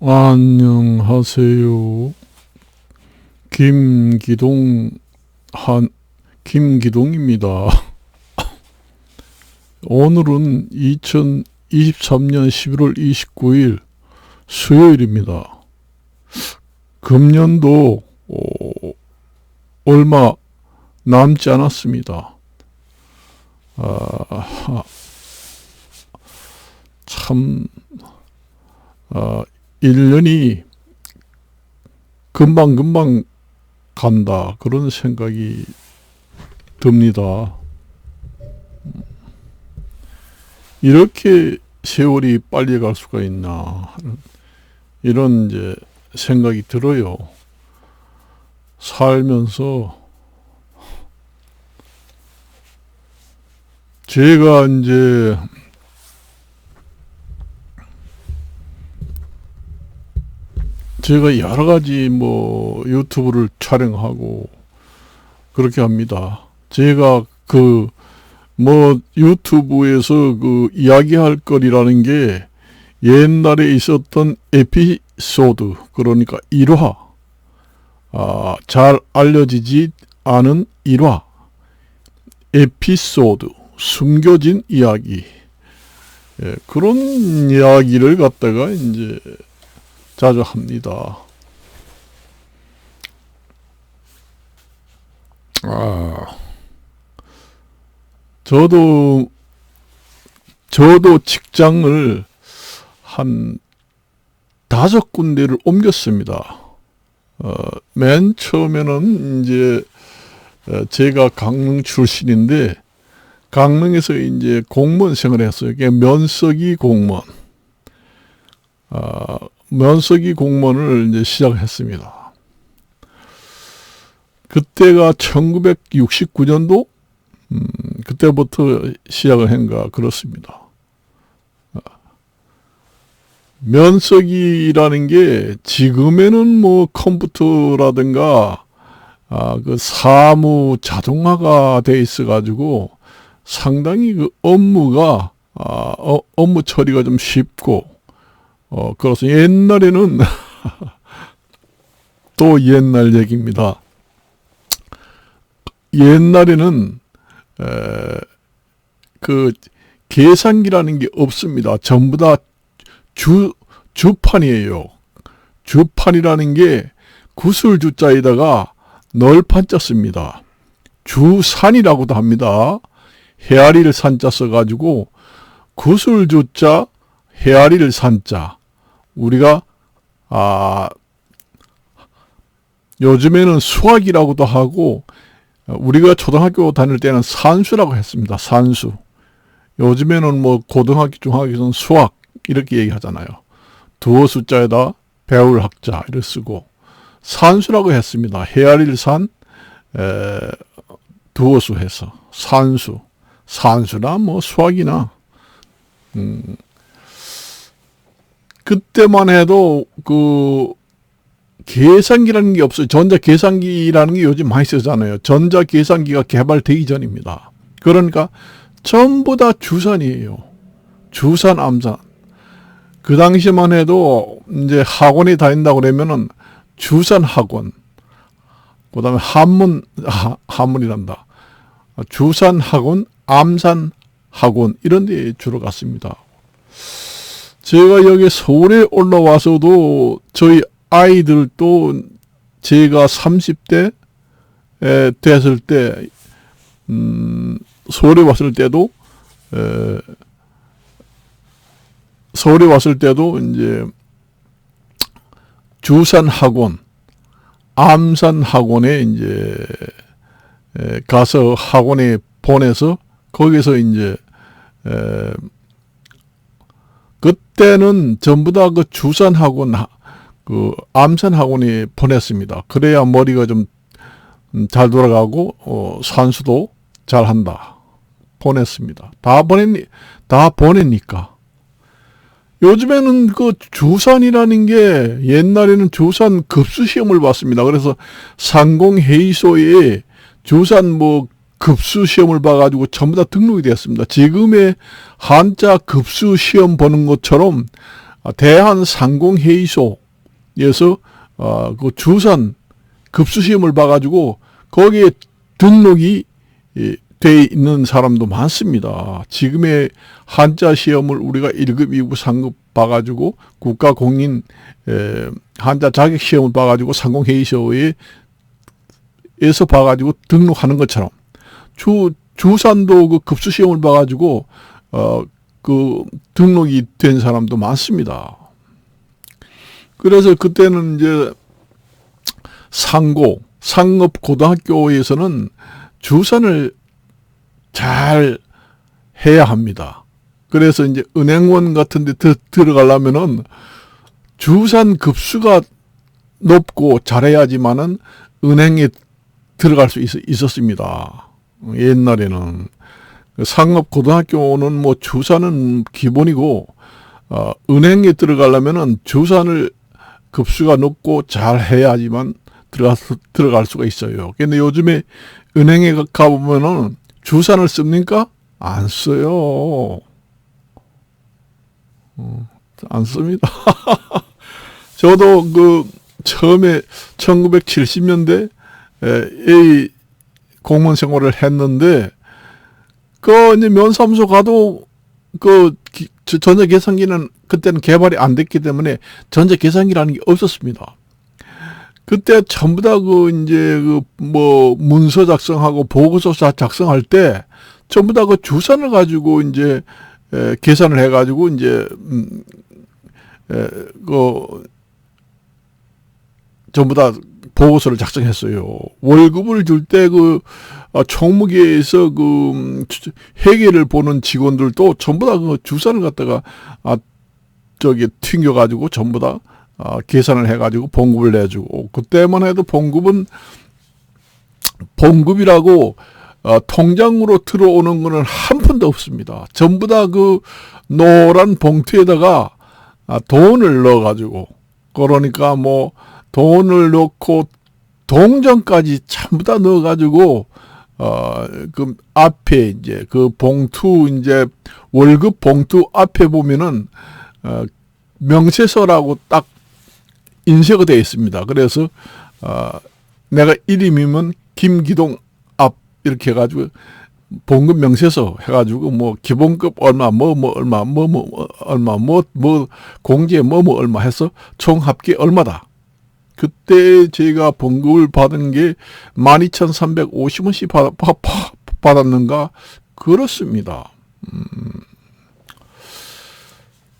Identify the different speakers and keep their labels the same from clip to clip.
Speaker 1: 안녕하세요. 김기동입니다. 오늘은 2023년 11월 29일 수요일입니다. 금년도 얼마 남지 않았습니다. 참 1년이 금방금방 간다, 그런 생각이 듭니다. 이렇게 세월이 빨리 갈 수가 있나, 이런 이제 생각이 들어요. 살면서 제가 이제 여러 가지 유튜브를 촬영하고 그렇게 합니다. 제가 유튜브에서 이야기할 거리라는 게 옛날에 있었던 에피소드, 그러니까 일화, 잘 알려지지 않은 일화, 에피소드, 숨겨진 이야기, 그런 이야기를 갖다가 이제 자주 합니다. 저도 직장을 한 5군데를 옮겼습니다. 맨 처음에는 이제 제가 강릉 출신인데, 강릉에서 이제 공무원 생활을 했어요. 그게 면석이 공무원. 면석이 공무원을 이제 시작했습니다. 그때가 1969년도 그때부터 시작을 한가 그렇습니다. 면석이라는 게 지금에는 컴퓨터라든가 사무 자동화가 돼 있어 가지고 상당히 업무가 업무 처리가 좀 쉽고, 그래서 옛날에는 또 옛날 얘기입니다. 옛날에는 계산기라는 게 없습니다. 전부 다 주판이에요. 주판이라는 게 구슬주자에다가 널판자 씁니다. 주산이라고도 합니다. 헤아리를 산자 써가지고 구슬주자, 헤아리를 산자. 우리가 요즘에는 수학이라고도 하고, 우리가 초등학교 다닐 때는 산수라고 했습니다. 산수. 요즘에는 고등학교, 중학교에서는 수학 이렇게 얘기하잖아요. 두어 숫자에다 배울 학자 이렇게 쓰고 산수라고 했습니다. 헤아리를 산 두어수 해서 산수. 산수나 수학이나. 그때만 해도 계산기라는 게 없어요. 전자계산기라는 게 요즘 많이 쓰잖아요. 전자계산기가 개발되기 전입니다. 그러니까 전부 다 주산이에요. 주산, 암산. 그 당시만 해도 이제 학원에 다닌다고 그러면은 주산 학원, 그 다음에 한문이란다. 주산 학원, 암산 학원, 이런 데 주로 갔습니다. 제가 여기 서울에 올라와서도 저희 아이들도 제가 30대 됐을 때, 서울에 왔을 때도 이제 주산 학원, 암산 학원에 이제 가서 학원에 보내서 거기서 이제 그때는 전부 다 주산 학원, 암산 학원에 보냈습니다. 그래야 머리가 좀 잘 돌아가고 산수도 잘 한다. 보냈습니다. 다 보내니까. 요즘에는 주산이라는 게, 옛날에는 주산 급수 시험을 봤습니다. 그래서 상공회의소에 주산 급수 시험을 봐가지고 전부 다 등록이 되었습니다. 지금의 한자 급수 시험 보는 것처럼 대한상공회의소에서 그 주산 급수시험을 봐가지고 거기에 등록이 돼 있는 사람도 많습니다. 지금의 한자 시험을 우리가 1급, 2급, 3급 봐가지고 국가공인 한자 자격 시험을 봐가지고 상공회의소에서 봐가지고 등록하는 것처럼 주산도 그 급수 시험을 봐가지고 그 등록이 된 사람도 많습니다. 그래서 그때는 이제 상업고등학교에서는 주산을 잘 해야 합니다. 그래서 이제 은행원 같은 데 들어가려면은 주산 급수가 높고 잘해야지만은 은행에 들어갈 수 있었습니다. 옛날에는. 상업고등학교는 뭐 주산은 기본이고, 은행에 들어가려면은 주산을 급수가 높고 잘해야지만 들어갈 수가 있어요. 근데 요즘에 은행에 가보면은 주산을 씁니까? 안 써요. 안 씁니다. 저도 그 처음에 1970년대 이 공무원 생활을 했는데 그 이제 면사무소 가도 그 전자계산기는 그때는 개발이 안 됐기 때문에 전자계산기라는 게 없었습니다. 그때 전부 다 그 이제 그 뭐 문서 작성하고 보고서 작성할 때 전부 다 그 주산을 가지고 이제 계산을 해가지고 이제 그 전부 다 보고서를 작성했어요. 월급을 줄 때 그 총무계에서 그 회계를 보는 직원들도 전부 다 그 주산을 갖다가 저기 튕겨가지고 전부 다 계산을 해가지고 봉급을 내주고, 그때만 해도 봉급이라고 통장으로 들어오는 거는 한 푼도 없습니다. 전부 다 그 노란 봉투에다가 돈을 넣어가지고, 그러니까 뭐 돈을 넣고 동전까지 전부 다 넣어가지고 그 앞에 이제 그 봉투 이제 월급 봉투 앞에 보면은 명세서라고 딱 인쇄가 되어 있습니다. 그래서 내가 이름이면 김기동 앞 이렇게 해가지고 봉급 명세서 해가지고 뭐 기본급 얼마 얼마 얼마 공제 얼마 해서 총 합계 얼마다. 그때 제가 봉급을 받은 게 12,350원씩 받았는가 그렇습니다.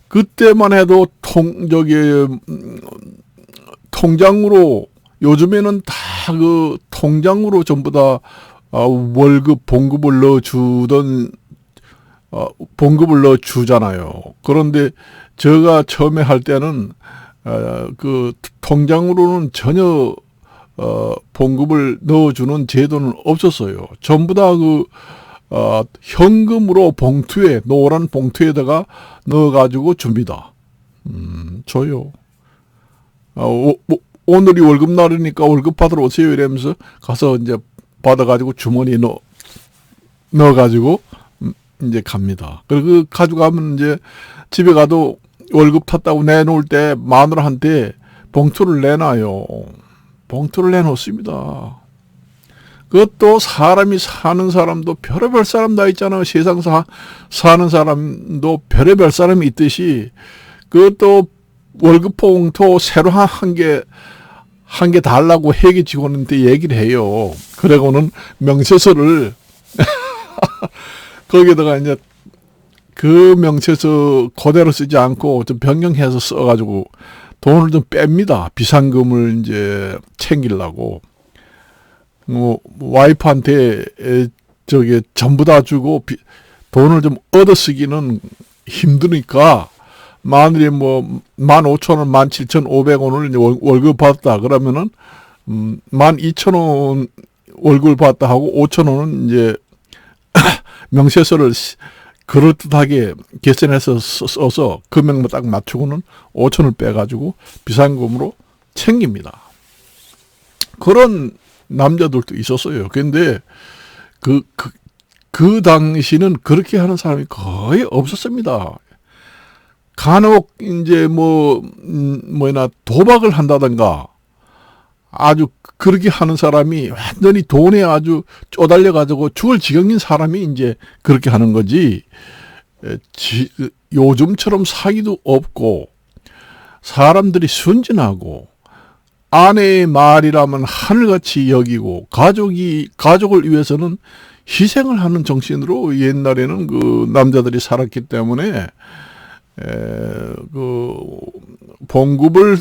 Speaker 1: 그때만 해도 통장으로, 요즘에는 다 그 통장으로 전부 다 봉급을 넣어주잖아요. 그런데 제가 처음에 할 때는 그 통장으로는 전혀 봉급을 넣어주는 제도는 없었어요. 전부 다 그 현금으로 봉투에, 노란 봉투에다가 넣어가지고 줍니다. 줘요. 오늘이 월급날이니까 월급 받으러 오세요 이러면서 가서 이제 받아가지고 주머니에 넣어가지고 이제 갑니다. 그리고 가져가면 이제 집에 가도 월급 탔다고 내놓을 때 마누라한테 봉투를 내놔요. 봉투를 내놓습니다. 그것도 사람이 사는 사람도 별의별 사람 다 있잖아요. 세상 사는 사람도 별의별 사람이 있듯이 그것도 월급 봉투 새로 한 개 달라고 회계 직원한테 얘기를 해요. 그러고는 명세서를 거기다가 이제 그 명세서 그대로 쓰지 않고 좀 변경해서 써가지고 돈을 좀 뺍니다. 비상금을 이제 챙기려고. 와이프한테 저기 전부 다 주고 돈을 좀 얻어 쓰기는 힘드니까, 만일에 뭐 15,000원, 17,500원을 월급 받았다 그러면은 12,000원 월급을 받았다 하고 5,000원은 이제 명세서를 그럴듯하게 계산해서 써서 금액만 딱 맞추고는 5,000원을 빼가지고 비상금으로 챙깁니다. 그런 남자들도 있었어요. 근데 그 당시는 그렇게 하는 사람이 거의 없었습니다. 간혹 이제 뭐나 도박을 한다든가 아주 그렇게 하는 사람이 완전히 돈에 아주 쪼달려 가지고 죽을 지경인 사람이 이제 그렇게 하는 거지. 요즘처럼 사기도 없고 사람들이 순진하고 아내의 말이라면 하늘같이 여기고 가족을 위해서는 희생을 하는 정신으로 옛날에는 그 남자들이 살았기 때문에 그 봉급을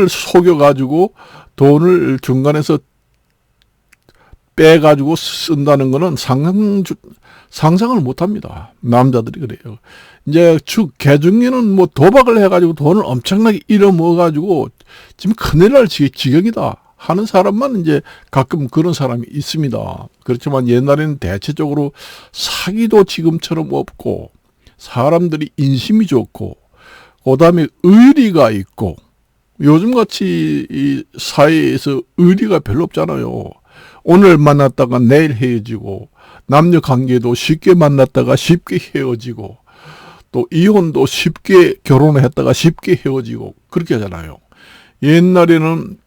Speaker 1: 속여가지고 돈을 중간에서 빼가지고 쓴다는 거는 상상을 못합니다. 남자들이 그래요. 이제 개중에는 뭐 도박을 해가지고 돈을 엄청나게 잃어먹어가지고 지금 큰일 날 지경이다 하는 사람만 이제 가끔 그런 사람이 있습니다. 그렇지만 옛날에는 대체적으로 사기도 지금처럼 없고 사람들이 인심이 좋고 그 다음에 의리가 있고 요즘같이 이 사회에서 의리가 별로 없잖아요. 오늘 만났다가 내일 헤어지고 남녀 관계도 쉽게 만났다가 쉽게 헤어지고 또 이혼도 쉽게 결혼했다가 쉽게 헤어지고 그렇게 하잖아요. 옛날에는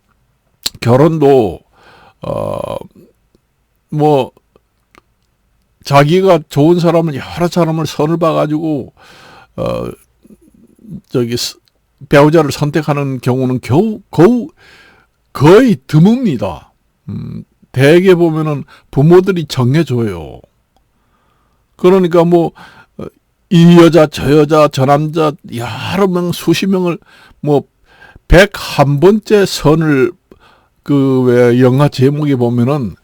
Speaker 1: 결혼도 자기가 좋은 사람을 여러 사람을 선을 봐가지고 배우자를 선택하는 경우는 거의 드뭅니다. 대개 보면은 부모들이 정해줘요. 그러니까 이 여자, 저 여자, 저 남자 여러 명, 수십 명을 101번째 선을 왜 영화 제목에 보면은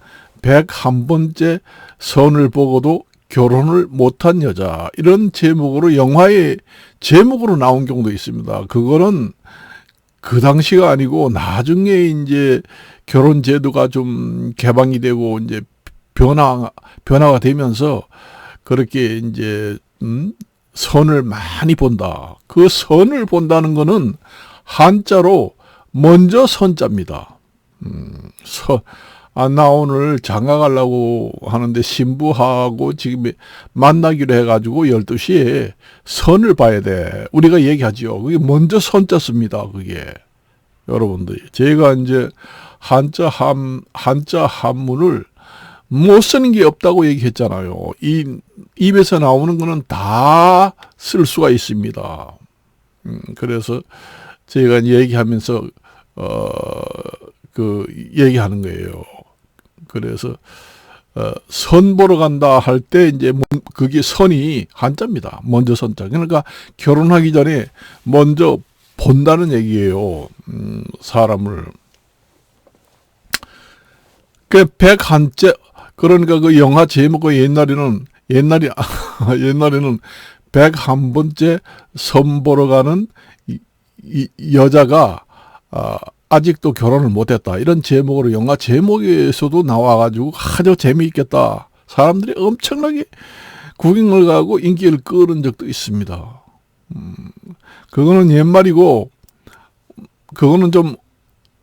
Speaker 1: 101번째 선을 보고도 결혼을 못한 여자 이런 제목으로 영화의 제목으로 나온 경우도 있습니다. 그거는 그 당시가 아니고 나중에 이제 결혼 제도가 좀 개방이 되고 이제 변화가 되면서 그렇게 이제 선을 많이 본다. 그 선을 본다는 거는 한자로 먼저 선자입니다. 나 오늘 장가 가려고 하는데 신부하고 지금 만나기로 해가지고 12시에 선을 봐야 돼. 우리가 얘기하죠. 그게 먼저 선자 씁니다. 그게. 여러분들. 제가 이제 한자 한문을 못 쓰는 게 없다고 얘기했잖아요. 입에서 나오는 거는 다 쓸 수가 있습니다. 그래서 제가 얘기하면서, 얘기하는 거예요. 그래서 선 보러 간다 할 때 이제 그게 선이 한자입니다. 먼저 선자. 그러니까 결혼하기 전에 먼저 본다는 얘기예요. 사람을. 그 101째 그러니까 그 영화 제목이 옛날에는 101번째 선 보러 가는 이 여자가 아직도 결혼을 못했다. 이런 제목으로 영화 제목에서도 나와가지고 아주 재미있겠다. 사람들이 엄청나게 구경을 가고 인기를 끌은 적도 있습니다. 그거는 옛말이고, 그거는 좀,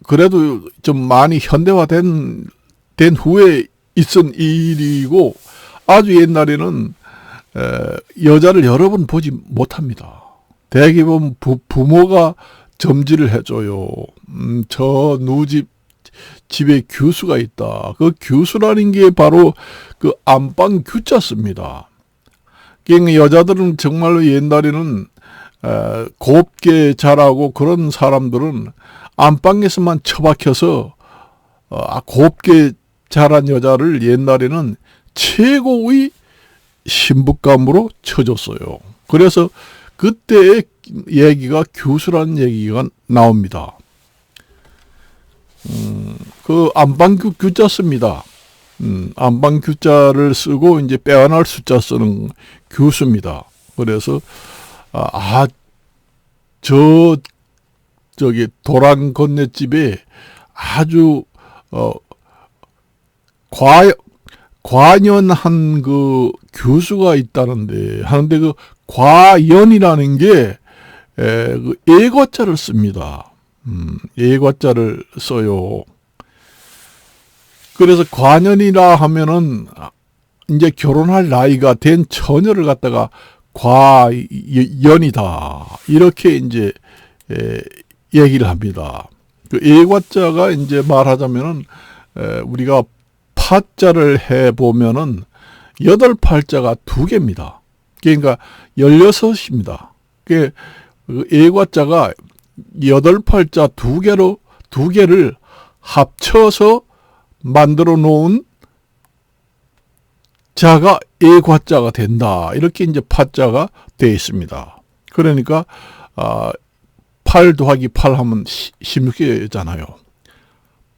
Speaker 1: 그래도 좀 많이 현대화된 후에 있은 일이고, 아주 옛날에는, 여자를 여러 번 보지 못합니다. 대개 보면 부모가 점지를 해줘요. 저 집에 규수가 있다. 그 규수라는 게 바로 그 안방 규자 씁니다. 그러니까 여자들은 정말로 옛날에는 곱게 자라고 그런 사람들은 안방에서만 처박혀서 곱게 자란 여자를 옛날에는 최고의 신부감으로 쳐줬어요. 그래서 그때의 얘기가 규수라는 얘기가 나옵니다. 그 안방규 규자 씁니다. 안방규자를 쓰고 이제 빼어날 숫자 쓰는 규수입니다. 그래서 저기 도란 건네집에 아주 과연한 그 규수가 있다는데 하는데 그 과연이라는 게 그 예과자를 씁니다. 예과자를 써요. 그래서 과년이라 하면은 이제 결혼할 나이가 된 처녀를 갖다가 과연이다. 이렇게 이제 얘기를 합니다. 그 애과자가 이제 말하자면은 우리가 파자를 해 보면은 8팔자가 2개입니다. 그러니까 16입니다. 그 애과자가 8팔자 2개를 합쳐서 만들어 놓은 자가 애과자가 된다. 이렇게 이제 파자가 되어 있습니다. 그러니까 8 더하기 8 하면 16세잖아요.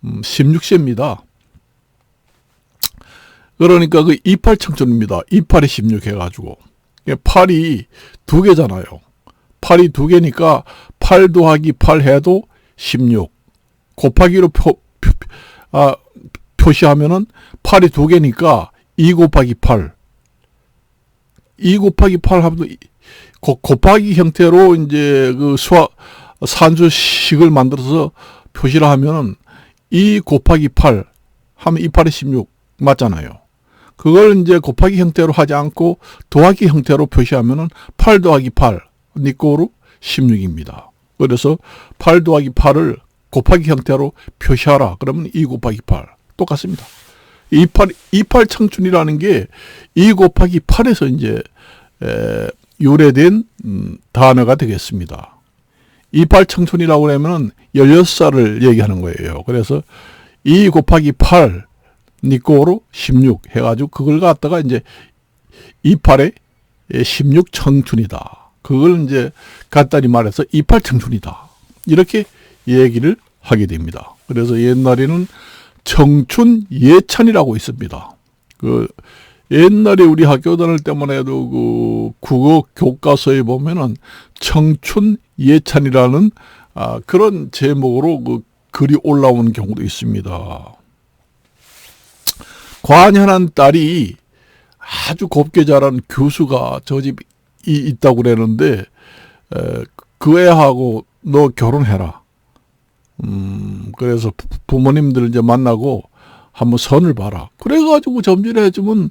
Speaker 1: 16세입니다. 그러니까 그 28청춘입니다. 28에 16 해가지고. 8이 2개잖아요. 8이 2개니까 8 더하기 8 해도 16. 곱하기로 표시하면은 8이 2개니까 2 곱하기 8. 2 곱하기 8 하면 곱하기 형태로 이제 그 산수식을 만들어서 표시를 하면은 2 곱하기 8 하면 2, 8에 16 맞잖아요. 그걸 이제 곱하기 형태로 하지 않고 더하기 형태로 표시하면은 8 더하기 8 니꼬로 16입니다. 그래서 8 더하기 8을 곱하기 형태로 표시하라. 그러면 2 곱하기 8 똑같습니다. 28 청춘이라는 게 2 곱하기 8에서 이제 유래된 단어가 되겠습니다. 28 청춘이라고 하면은 16살을 얘기하는 거예요. 그래서 2 곱하기 8 니꼬로 16 해가지고 그걸 갖다가 이제 28에 16 청춘이다. 그걸 이제 간단히 말해서 28 청춘이다. 이렇게 얘기를 하게 됩니다. 그래서 옛날에는 청춘 예찬이라고 있습니다. 그 옛날에 우리 학교 다닐 때만 해도 그 국어 교과서에 보면은 청춘 예찬이라는 그런 제목으로 그 글이 올라오는 경우도 있습니다. 관현한 딸이 아주 곱게 자란 교수가 저 집이 있다고 그러는데 그 애하고 너 결혼해라. 그래서 부모님들 이제 만나고 한번 선을 봐라. 그래가지고 점진해주면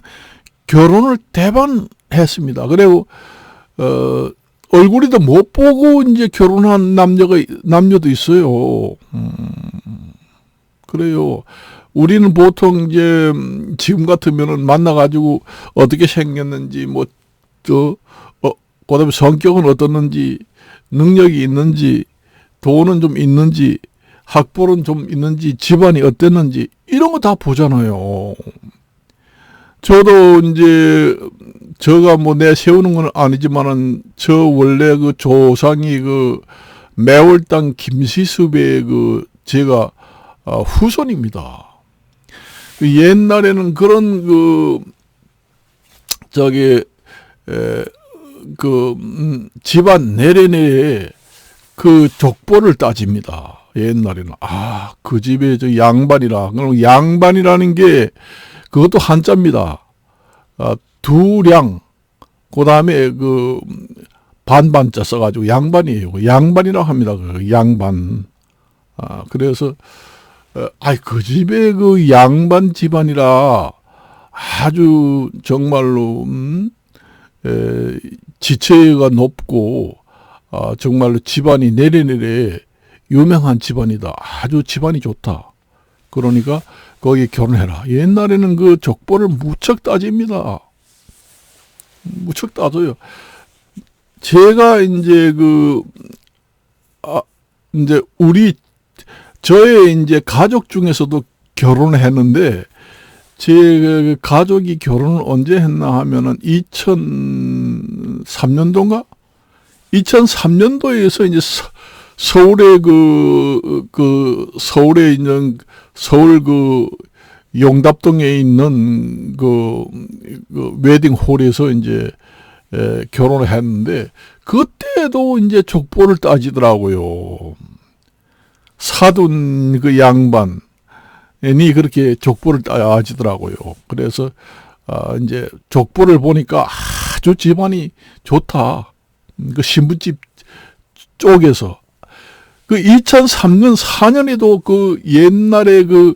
Speaker 1: 결혼을 대반했습니다. 그리고 얼굴이도 못 보고 이제 결혼한 남녀도 있어요. 그래요. 우리는 보통 이제 지금 같으면은 만나가지고 어떻게 생겼는지 그다음에 성격은 어떻는지 능력이 있는지 돈은 좀 있는지 학벌은 좀 있는지 집안이 어땠는지 이런 거 다 보잖아요. 저도 이제 저가 뭐 내세우는 건 아니지만은 저 원래 그 조상이 그 매월당 김시습의 그 제가 후손입니다. 옛날에는 그런 집안 내내에 그 족보를 따집니다. 옛날에는 그 집에 저 양반이라. 그럼 양반이라는 게 그것도 한자입니다. 두량 그다음에 그 반반자 써가지고 양반이에요. 양반이라고 합니다. 그 양반. 그래서 그 집에 그 양반 집안이라 아주 정말로 지체가 높고 정말로 집안이 내래내래 유명한 집안이다. 아주 집안이 좋다. 그러니까 거기 결혼해라. 옛날에는 그 족보를 무척 따집니다. 무척 따져요. 제가 이제 이제 저의 이제 가족 중에서도 결혼을 했는데 제 가족이 결혼을 언제 했나 하면은 2003년도인가? 2003년도에서 이제 서울에 서울에 있는 서울 용답동에 있는 웨딩홀에서 이제 결혼을 했는데 그때도 이제 족보를 따지더라고요. 사돈 그 양반이 그렇게 족보를 따지더라고요. 그래서 이제 족보를 보니까 아주 집안이 좋다. 그 신부집 쪽에서 그 2003년 4년에도 그 옛날에 그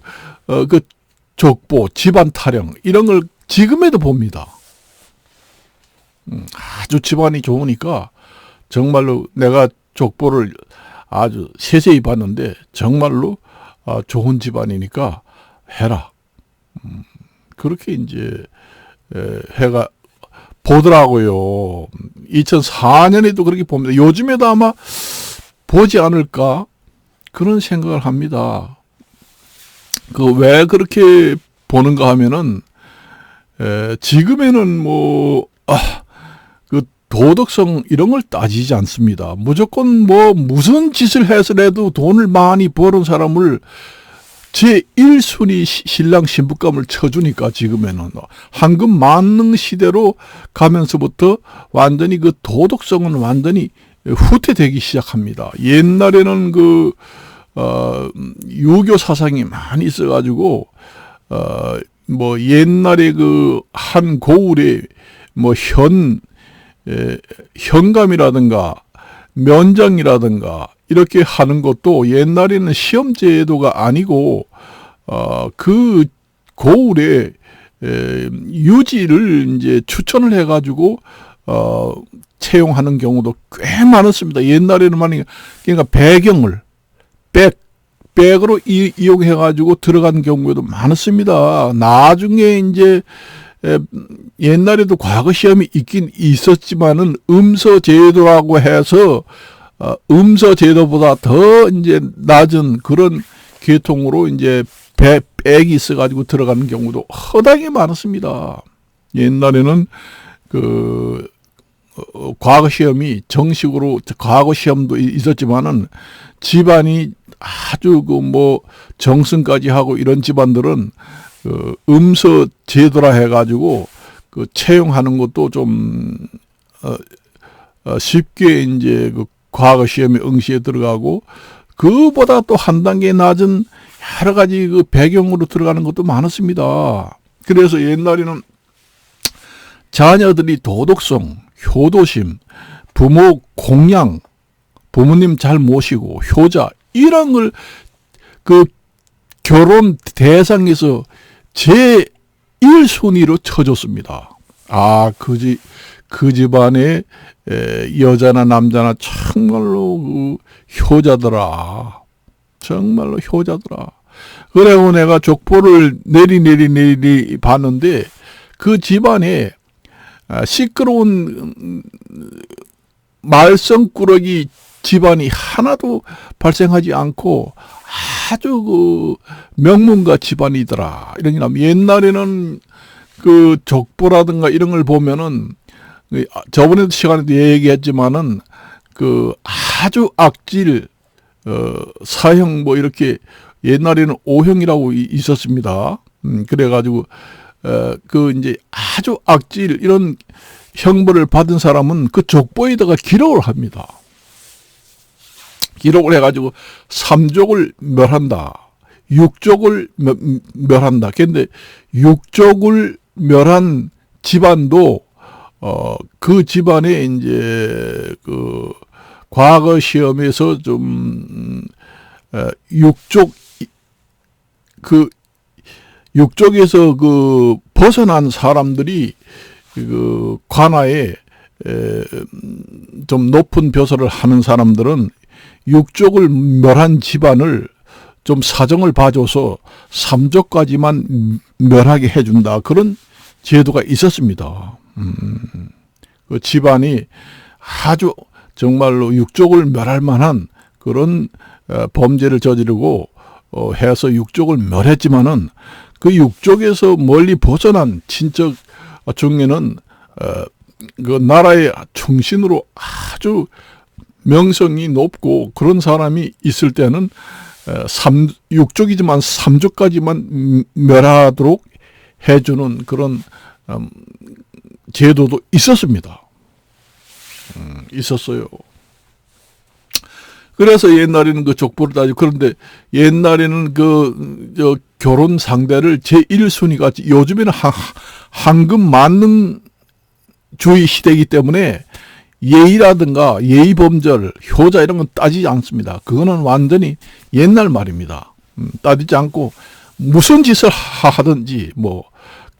Speaker 1: 족보, 집안 타령 이런 걸 지금에도 봅니다. 아주 집안이 좋으니까 정말로 내가 족보를 아주 세세히 봤는데 정말로 좋은 집안이니까 해라. 그렇게 이제 해가 보더라고요. 2004년에도 그렇게 봅니다. 요즘에도 아마 보지 않을까 그런 생각을 합니다. 그 왜 그렇게 보는가 하면은 지금에는 그 도덕성 이런 걸 따지지 않습니다. 무조건 무슨 짓을 해서라도 돈을 많이 버는 사람을 제1순위 신랑 신부감을 쳐주니까 지금에는 황금 만능 시대로 가면서부터 완전히 그 도덕성은 완전히 후퇴되기 시작합니다. 옛날에는 유교 사상이 많이 있어가지고 옛날에 그 한 고을에 현감이라든가 면장이라든가 이렇게 하는 것도 옛날에는 시험 제도가 아니고 그 고을에 유지를 이제 추천을 해가지고 채용하는 경우도 꽤 많았습니다. 옛날에는 그러니까 배경을 백으로 이용해가지고 들어간 경우도 많았습니다. 나중에 이제 옛날에도 과거 시험이 있긴 있었지만은 음서제도라고 해서 음서제도보다 더 이제 낮은 그런 계통으로 이제 백이 있어가지고 들어가는 경우도 허다하게 많았습니다. 옛날에는 과거 시험이 정식으로 과거 시험도 있었지만은 집안이 아주 정승까지 하고 이런 집안들은 음서 제도라 해가지고 채용하는 것도 좀 쉽게 이제 과거 시험에 응시에 들어가고 그보다 또 한 단계 낮은 여러 가지 배경으로 들어가는 것도 많았습니다. 그래서 옛날에는 자녀들이 도덕성, 효도심, 부모 공양, 부모님 잘 모시고 효자 이런 걸 결혼 대상에서 제1순위로 쳐줬습니다. 그 집안에 여자나 남자나 정말로 효자더라. 정말로 효자더라. 그래고 내가 족보를 내리 봤는데 그 집안에 시끄러운 말썽꾸러기 집안이 하나도 발생하지 않고 아주 명문가 집안이더라. 이런 옛날에는 족보라든가 이런 걸 보면은 저번에 시간에도 얘기했지만은 아주 악질 사형 이렇게 옛날에는 O형이라고 있었습니다. 그래가지고 이제 아주 악질 이런 형벌을 받은 사람은 그 족보에다가 기록을 합니다. 기록을 해가지고 3족을 멸한다. 6족을 멸한다. 근데 6족을 멸한 집안도 그 집안에 이제 과거 시험에서 좀 6족에서 벗어난 사람들이 관아에 좀 높은 벼슬을 하는 사람들은 6족을 멸한 집안을 좀 사정을 봐줘서 3족까지만 멸하게 해준다. 그런 제도가 있었습니다. 그 집안이 아주 정말로 6족을 멸할 만한 그런 범죄를 저지르고 해서 6족을 멸했지만은 그 6족에서 멀리 벗어난 친척 중에는 그 나라의 충신으로 아주 명성이 높고 그런 사람이 있을 때는 6족이지만 3족까지만 멸하도록 해주는 그런 제도도 있었습니다. 있었어요. 그래서 옛날에는 족보를 따지고 그런데 옛날에는 결혼 상대를 제1순위가 요즘에는 황금 만능주의 시대이기 때문에 예의라든가 예의범절, 효자 이런 건 따지지 않습니다. 그거는 완전히 옛날 말입니다. 따지지 않고 무슨 짓을 하든지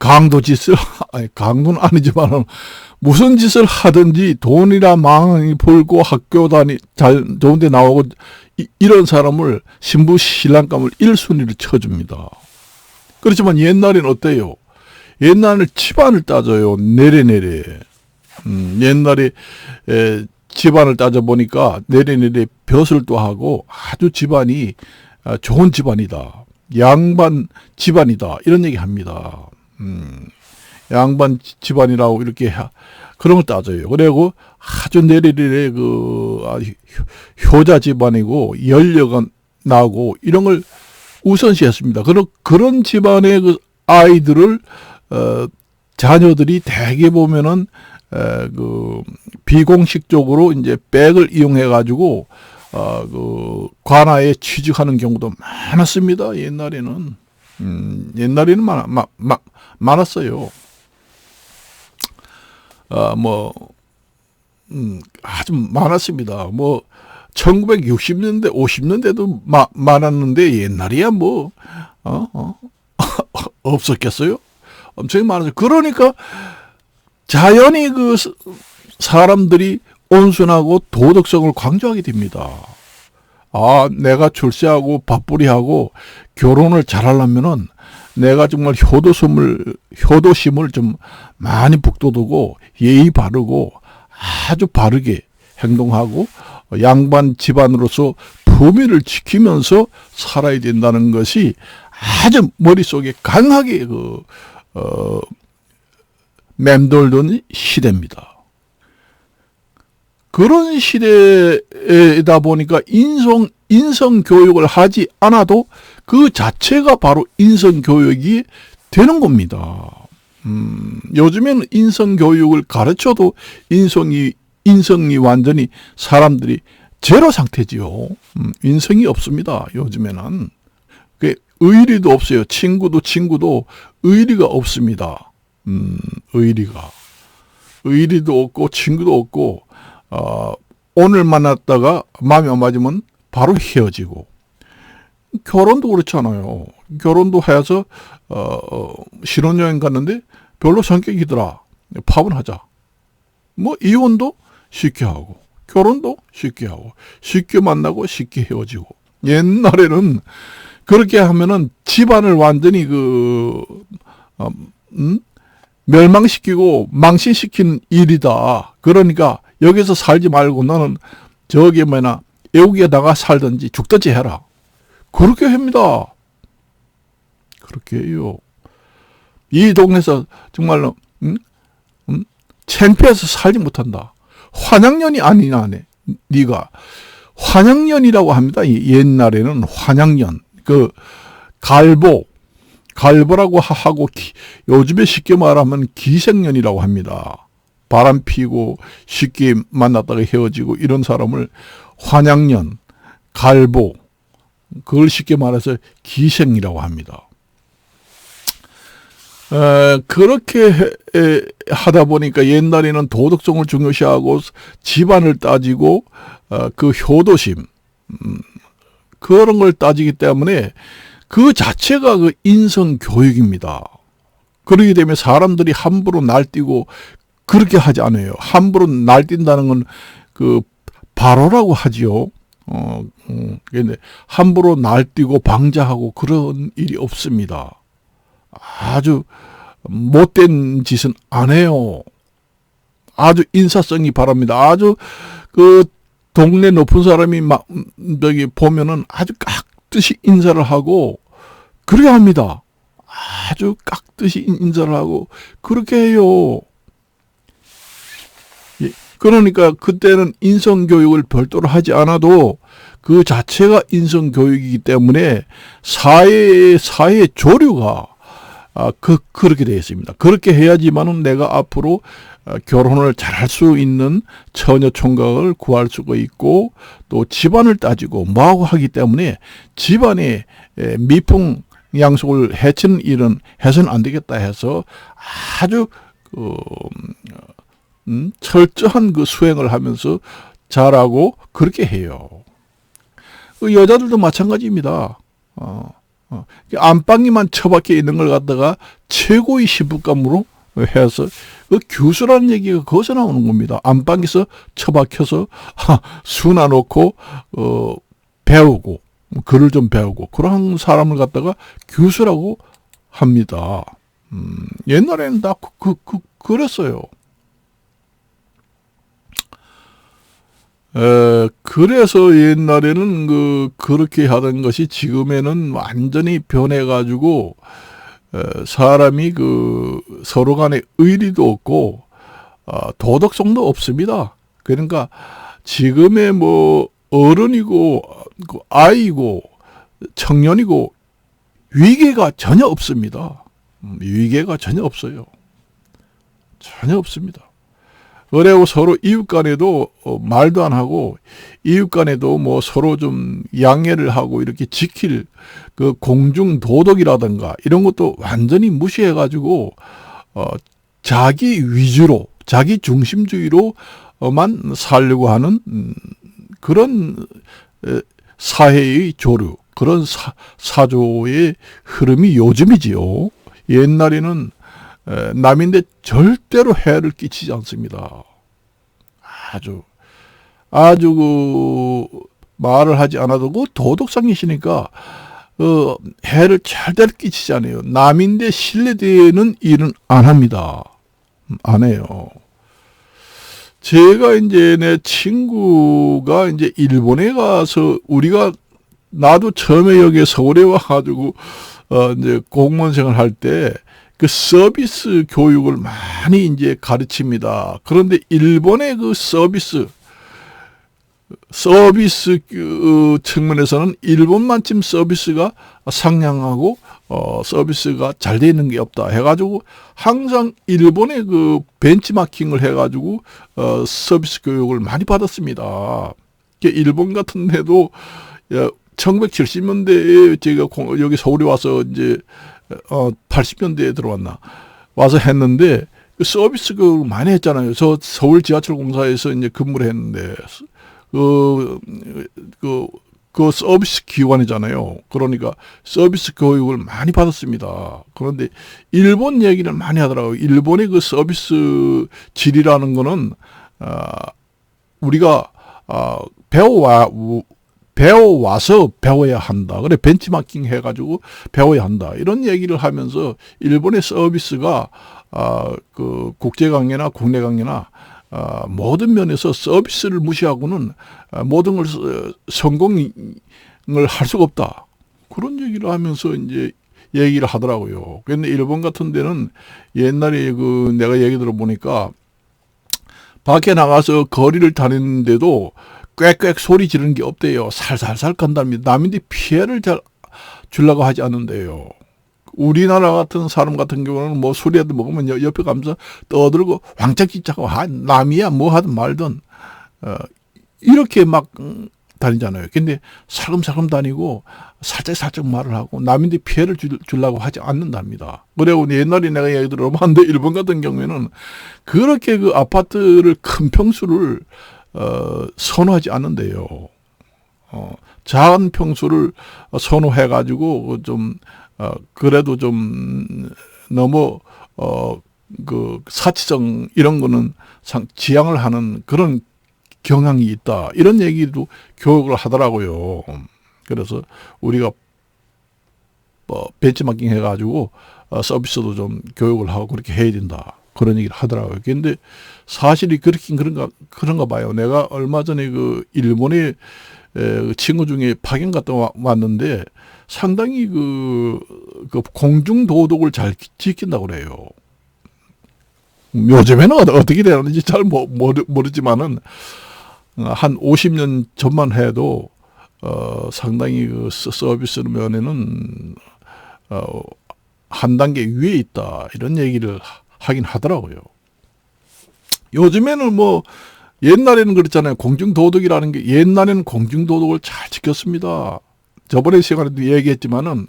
Speaker 1: 강도 짓을, 아니, 강도는 아니지만, 무슨 짓을 하든지 돈이나 많이 벌고 학교 좋은 데 나오고, 이런 사람을 신부 신랑감을 1순위로 쳐줍니다. 그렇지만 옛날에는 어때요? 옛날에 집안을 따져요. 내래내래. 옛날에 집안을 따져보니까 내래내래 벼슬도 하고 아주 집안이 좋은 집안이다. 양반 집안이다. 이런 얘기 합니다. 양반 집안이라고 이렇게 그런 걸 따져요. 그리고 아주 내래내래 효자 집안이고 연료가 나고 이런 걸 우선시했습니다. 그런 집안의 그 아이들을 자녀들이 대개 보면은 비공식적으로 이제 백을 이용해 가지고 관아에 취직하는 경우도 많았습니다. 옛날에는 많았어요. 아주 많았습니다. 1960년대, 50년대도 많았는데 옛날이야 없었겠어요? 엄청 많았어요. 그러니까 자연히 사람들이 온순하고 도덕성을 강조하게 됩니다. 내가 출세하고 밥벌이하고 결혼을 잘하려면은 내가 정말 효도심을 좀 많이 북돋우고 예의 바르고 아주 바르게 행동하고 양반 집안으로서 품위를 지키면서 살아야 된다는 것이 아주 머릿속에 강하게 맴돌던 시대입니다. 그런 시대이다 보니까 인성 교육을 하지 않아도 그 자체가 바로 인성 교육이 되는 겁니다. 요즘에는 인성 교육을 가르쳐도 인성이 완전히 사람들이 제로 상태지요. 인성이 없습니다. 요즘에는. 의리도 없어요. 친구도 의리가 없습니다. 의리도 없고 친구도 없고 오늘 만났다가 마음이 안 맞으면 바로 헤어지고 결혼도 그렇잖아요. 결혼도 해서 신혼여행 갔는데 별로 성격이더라. 파혼하자. 이혼도 쉽게 하고 결혼도 쉽게 하고 쉽게 만나고 쉽게 헤어지고 옛날에는 그렇게 하면은 집안을 완전히 멸망시키고 망신시키는 일이다. 그러니까 여기서 살지 말고 너는 저기 외국에 나가 살든지 죽든지 해라. 그렇게 합니다. 그렇게 해요. 이 동네에서 정말로 창피해서 살지 못한다. 환양년이 아니냐네. 네가 환양년이라고 합니다. 옛날에는 환양년. 갈보라고 하고 요즘에 쉽게 말하면 기생년이라고 합니다. 바람 피고 쉽게 만났다가 헤어지고 이런 사람을 환양년, 갈보, 그걸 쉽게 말해서 기생이라고 합니다. 그렇게 하다 보니까 옛날에는 도덕성을 중요시하고 집안을 따지고 그 효도심 그런 걸 따지기 때문에 그 자체가 그 인성 교육입니다. 그러게 되면 사람들이 함부로 날뛰고 그렇게 하지 않아요. 함부로 날뛴다는 건 바로라고 하지요. 근데 함부로 날뛰고 방자하고 그런 일이 없습니다. 아주 못된 짓은 안 해요. 아주 인사성이 바랍니다. 아주 동네 높은 사람이 여기 보면은 아주 깍듯이 인사를 하고 그렇게 합니다. 아주 깍듯이 인사를 하고 그렇게 해요. 그러니까 그때는 인성교육을 별도로 하지 않아도 그 자체가 인성교육이기 때문에 사회의 조류가 그렇게 되어 있습니다. 그렇게 해야지만은 내가 앞으로 결혼을 잘할 수 있는 처녀 총각을 구할 수가 있고 또 집안을 따지고 뭐하고 하기 때문에 집안에 미풍양속을 해치는 일은 해서는 안 되겠다 해서 아주 철저한 수행을 하면서 잘하고 그렇게 해요. 여자들도 마찬가지입니다. 안방에만 처박혀 있는 걸 갖다가 최고의 시부감으로 해서 그 교수라는 얘기가 거기서 나오는 겁니다. 안방에서 처박혀서 수나 놓고 배우고 글을 좀 배우고 그런 사람을 갖다가 교수라고 합니다. 옛날에는 다 그랬어요. 그래서 옛날에는 그렇게 하던 것이 지금에는 완전히 변해가지고, 사람이 서로 간에 의리도 없고, 도덕성도 없습니다. 그러니까 지금의 어른이고, 아이고, 청년이고, 위계가 전혀 없습니다. 위계가 전혀 없어요. 전혀 없습니다. 그리고 서로 이웃 간에도 말도 안 하고, 이웃 간에도 서로 좀 양해를 하고 이렇게 지킬 공중 도덕이라든가 이런 것도 완전히 무시해가지고, 자기 위주로, 자기 중심주의로만 살려고 하는 그런 사회의 조류, 그런 사조의 흐름이 요즘이지요. 옛날에는 남인데 절대로 해를 끼치지 않습니다. 아주 말을 하지 않아도 도덕성이시니까 해를 절대로 끼치지 않아요. 남인데 신뢰되는 일은 안 합니다. 안 해요. 제가 이제 내 친구가 이제 일본에 가서 나도 처음에 여기 서울에 와가지고 이제 공무원 생활할 때 서비스 교육을 많이 이제 가르칩니다. 그런데 일본의 서비스 측면에서는 일본만큼 서비스가 상향하고 서비스가 잘 되어 있는 게 없다 해가지고 항상 일본의 벤치마킹을 해가지고 서비스 교육을 많이 받았습니다. 일본 같은 데도 1970년대에 제가 여기 서울에 와서 이제 80년대에 들어왔나 와서 했는데 서비스 교육을 많이 했잖아요. 저 서울 지하철 공사에서 이제 근무를 했는데 그 서비스 기관이잖아요. 그러니까 서비스 교육을 많이 받았습니다. 그런데 일본 얘기를 많이 하더라고요. 일본의 서비스 질이라는 거는 우리가 배워와서 배워야 한다. 그래, 벤치마킹 해가지고 배워야 한다. 이런 얘기를 하면서 일본의 서비스가, 국제 관계나 국내 관계나, 모든 면에서 서비스를 무시하고는 모든 걸 성공을 할 수가 없다. 그런 얘기를 하면서 이제 얘기를 하더라고요. 근데 일본 같은 데는 옛날에 내가 얘기 들어보니까 밖에 나가서 거리를 다니는데도 꽥꽥 소리 지르는 게 없대요. 살살살 간답니다. 남인데 피해를 잘 주려고 하지 않는데요. 우리나라 같은 사람 같은 경우는 술이라도 먹으면 옆에 가면서 떠들고 왕창 찢자고 남이야 뭐 하든 말든 이렇게 막 다니잖아요. 근데 살금살금 다니고 살짝 말을 하고 남인데 피해를 주려고 하지 않는답니다. 그리고 옛날에 내가 얘기 들어봤는데 일본 같은 경우에는 그렇게 아파트를 큰 평수를 선호하지 않는데요. 작은 평수를 선호해가지고 그래도 좀 너무 사치성 이런 거는 지양을 하는 그런 경향이 있다. 이런 얘기도 교육을 하더라고요. 그래서 우리가 벤치마킹 해가지고 서비스도 좀 교육을 하고 그렇게 해야 된다. 그런 얘기를 하더라고요. 근데 사실이 그렇긴 그런가 봐요. 내가 얼마 전에 일본에 친구 중에 파견 갔다 왔는데 상당히 공중 도덕을 잘 지킨다고 그래요. 요즘에는 어떻게 되는지 잘 모르지만은 한 50년 전만 해도 상당히 서비스 면에는 한 단계 위에 있다. 이런 얘기를 하긴 하더라고요. 요즘에는 옛날에는 그랬잖아요. 공중도덕이라는 게 옛날에는 공중도덕을 잘 지켰습니다. 저번에 시간에도 얘기했지만은,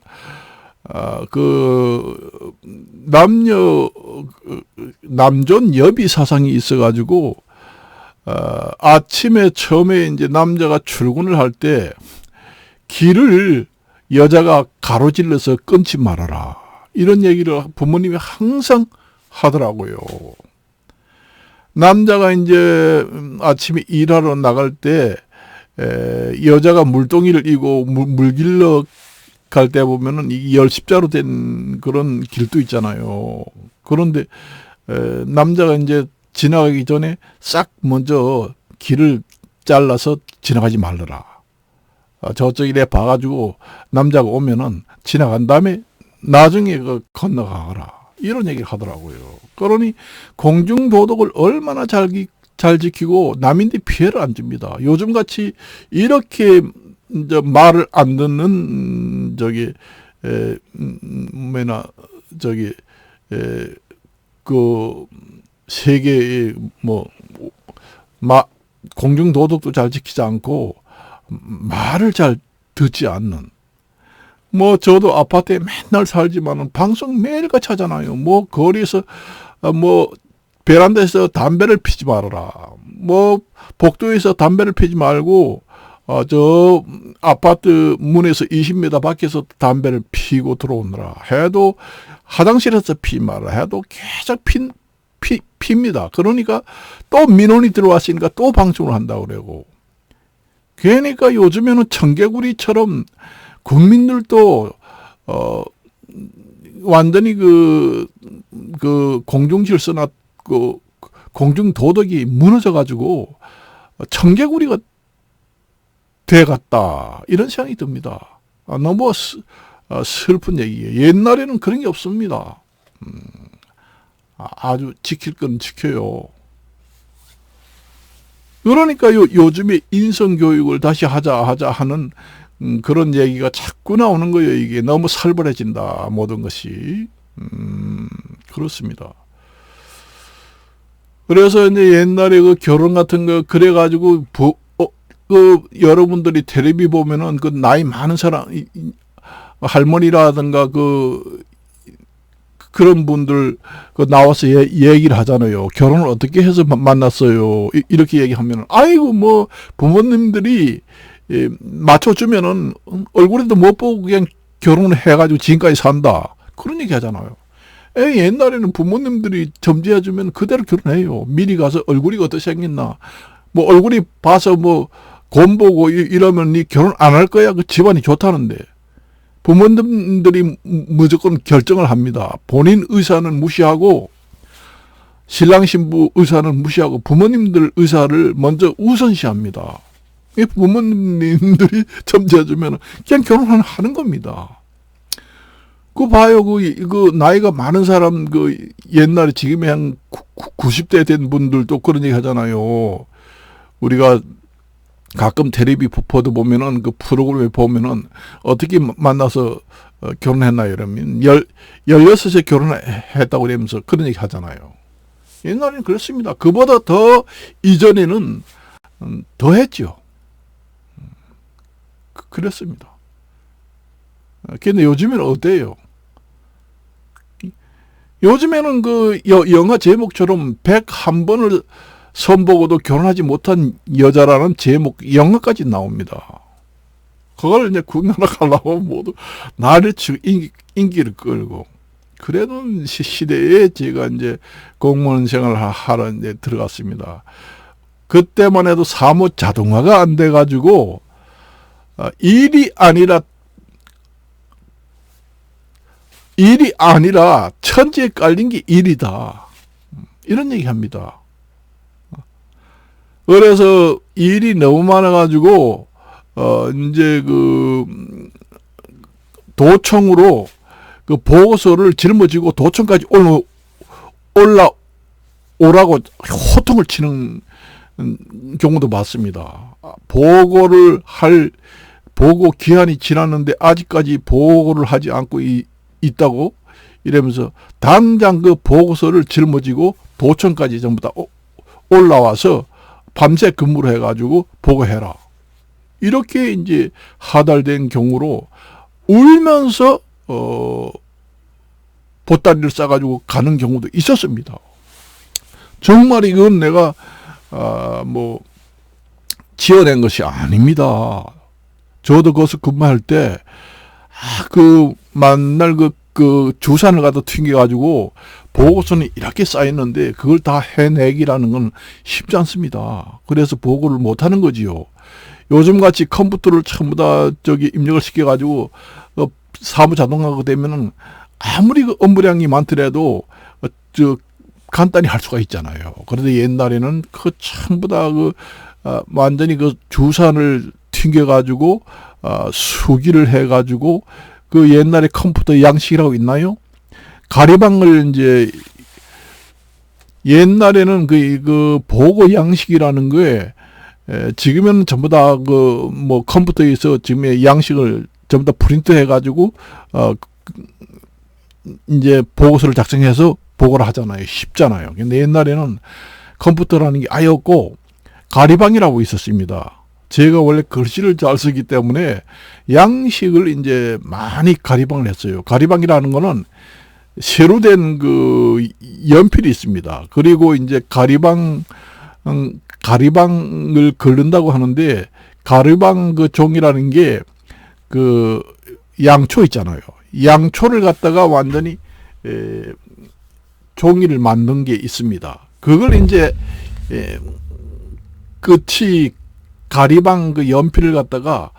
Speaker 1: 남존 여비 사상이 있어가지고, 아침에 처음에 이제 남자가 출근을 할 때 길을 여자가 가로질러서 끊지 말아라. 이런 얘기를 부모님이 항상 하더라고요. 남자가 이제 아침에 일하러 나갈 때 여자가 물동이를 이고 물 길러 갈 때 보면은 이 열십자로 된 그런 길도 있잖아요. 그런데 남자가 이제 지나가기 전에 싹 먼저 길을 잘라서 지나가지 말라라. 저쪽 이래 봐가지고 남자가 오면은 지나간 다음에 나중에 건너가라. 이런 얘기를 하더라고요. 그러니 공중도덕을 얼마나 잘 지키고 남인데 피해를 안 줍니다. 요즘같이 이렇게 이제 말을 안 듣는 그 세계의 공중도덕도 잘 지키지 않고 말을 잘 듣지 않는, 저도 아파트에 맨날 살지만은 방송 매일같이 하잖아요. 거리에서 베란다에서 담배를 피지 말아라. 복도에서 담배를 피지 말고 저 아파트 문에서 20m 밖에서 담배를 피고 들어오느라 해도, 화장실에서 피지 말아라 해도 계속 핍니다. 그러니까 또 민원이 들어왔으니까 또 방송을 한다고 그러고. 그러니까 요즘에는 청개구리처럼 국민들도 완전히 그 공중질서나 그 공중도덕이 무너져가지고 청개구리가 돼갔다, 이런 생각이 듭니다. 너무 슬픈 얘기예요. 옛날에는 그런 게 없습니다. 아주 지킬 건 지켜요. 그러니까 요즘에 인성교육을 다시 하자 하는 그런 얘기가 자꾸 나오는 거예요. 이게 너무 살벌해진다, 모든 것이. 그렇습니다. 그래서 이제 옛날에 그 결혼 같은 거 그래가지고 여러분들이 텔레비 보면은 그 나이 많은 사람, 할머니라든가 그런 분들 나와서 얘기를 하잖아요. 결혼을 어떻게 해서 만났어요. 이렇게 얘기하면은, 아이고 부모님들이 맞춰주면은 얼굴에도 못 보고 그냥 결혼을 해가지고 지금까지 산다, 그런 얘기 하잖아요. 옛날에는 부모님들이 점지해주면 그대로 결혼해요. 미리 가서 얼굴이 어떻게 생겼나, 얼굴이 봐서 곰 보고 이러면 니 결혼 안 할 거야. 그 집안이 좋다는데. 부모님들이 무조건 결정을 합니다. 본인 의사는 무시하고, 신랑 신부 의사는 무시하고 부모님들 의사를 먼저 우선시합니다. 부모님들이 점지해주면 그냥 결혼하는 겁니다. 봐요. 그 나이가 많은 사람, 옛날에 지금의 한 90대 된 분들도 그런 얘기 하잖아요. 우리가 가끔 텔레비 보도 보면은, 그 프로그램에 보면은 어떻게 만나서 결혼했나 이러면 16에 결혼했다고 그러면서 그런 얘기 하잖아요. 옛날에는 그렇습니다. 그보다 더 이전에는 더 했죠. 그랬습니다. 근데 요즘에는 어때요? 요즘에는 영화 제목처럼 101번을 선보고도 결혼하지 못한 여자라는 제목, 영화까지 나옵니다. 그걸 이제 국나라 가려고 모두 나를 치고 인기를 끌고. 그래도 시대에 제가 이제 공무원 생활을 하러 이제 들어갔습니다. 그때만 해도 사무 자동화가 안 돼가지고, 일이 아니라 천지에 깔린 게 일이다, 이런 얘기 합니다. 그래서 일이 너무 많아가지고, 이제 도청으로 보고서를 짊어지고 도청까지 올라오라고 호통을 치는 경우도 봤습니다. 보고 기한이 지났는데 아직까지 보고를 하지 않고 있다고 이러면서 당장 그 보고서를 짊어지고 도청까지 전부 다 올라와서 밤새 근무를 해가지고 보고해라, 이렇게 이제 하달된 경우로 울면서 보따리를 싸가지고 가는 경우도 있었습니다. 정말 이건 내가 지어낸 것이 아닙니다. 저도 거기서 근무할 때 만날 그 주산을 갖다 튕겨가지고 보고서는 이렇게 쌓였는데 그걸 다 해내기라는 건 쉽지 않습니다. 그래서 보고를 못 하는 거지요. 요즘 같이 컴퓨터를 전부 다 입력을 시켜가지고 사무 자동화가 되면은 아무리 그 업무량이 많더라도 간단히 할 수가 있잖아요. 그런데 옛날에는 전부 다 완전히 주산을 튕겨가지고 수기를 해가지고 옛날에 컴퓨터 양식이라고 있나요? 가리방을 이제 옛날에는 보고 양식이라는 거에 지금은 전부 다 컴퓨터에서 지금의 양식을 전부 다 프린트 해가지고 이제 보고서를 작성해서 보고를 하잖아요. 쉽잖아요. 근데 옛날에는 컴퓨터라는 게 아예 없고 가리방이라고 있었습니다. 제가 원래 글씨를 잘 쓰기 때문에 양식을 이제 많이 가리방을 했어요. 가리방이라는 거는 새로 된 연필이 있습니다. 그리고 이제 가리방을 긁는다고 하는데, 가리방 종이라는 게 양초 있잖아요. 양초를 갖다가 완전히 종이를 만든 게 있습니다. 그걸 이제 끝이 가리방 연필을 갖다가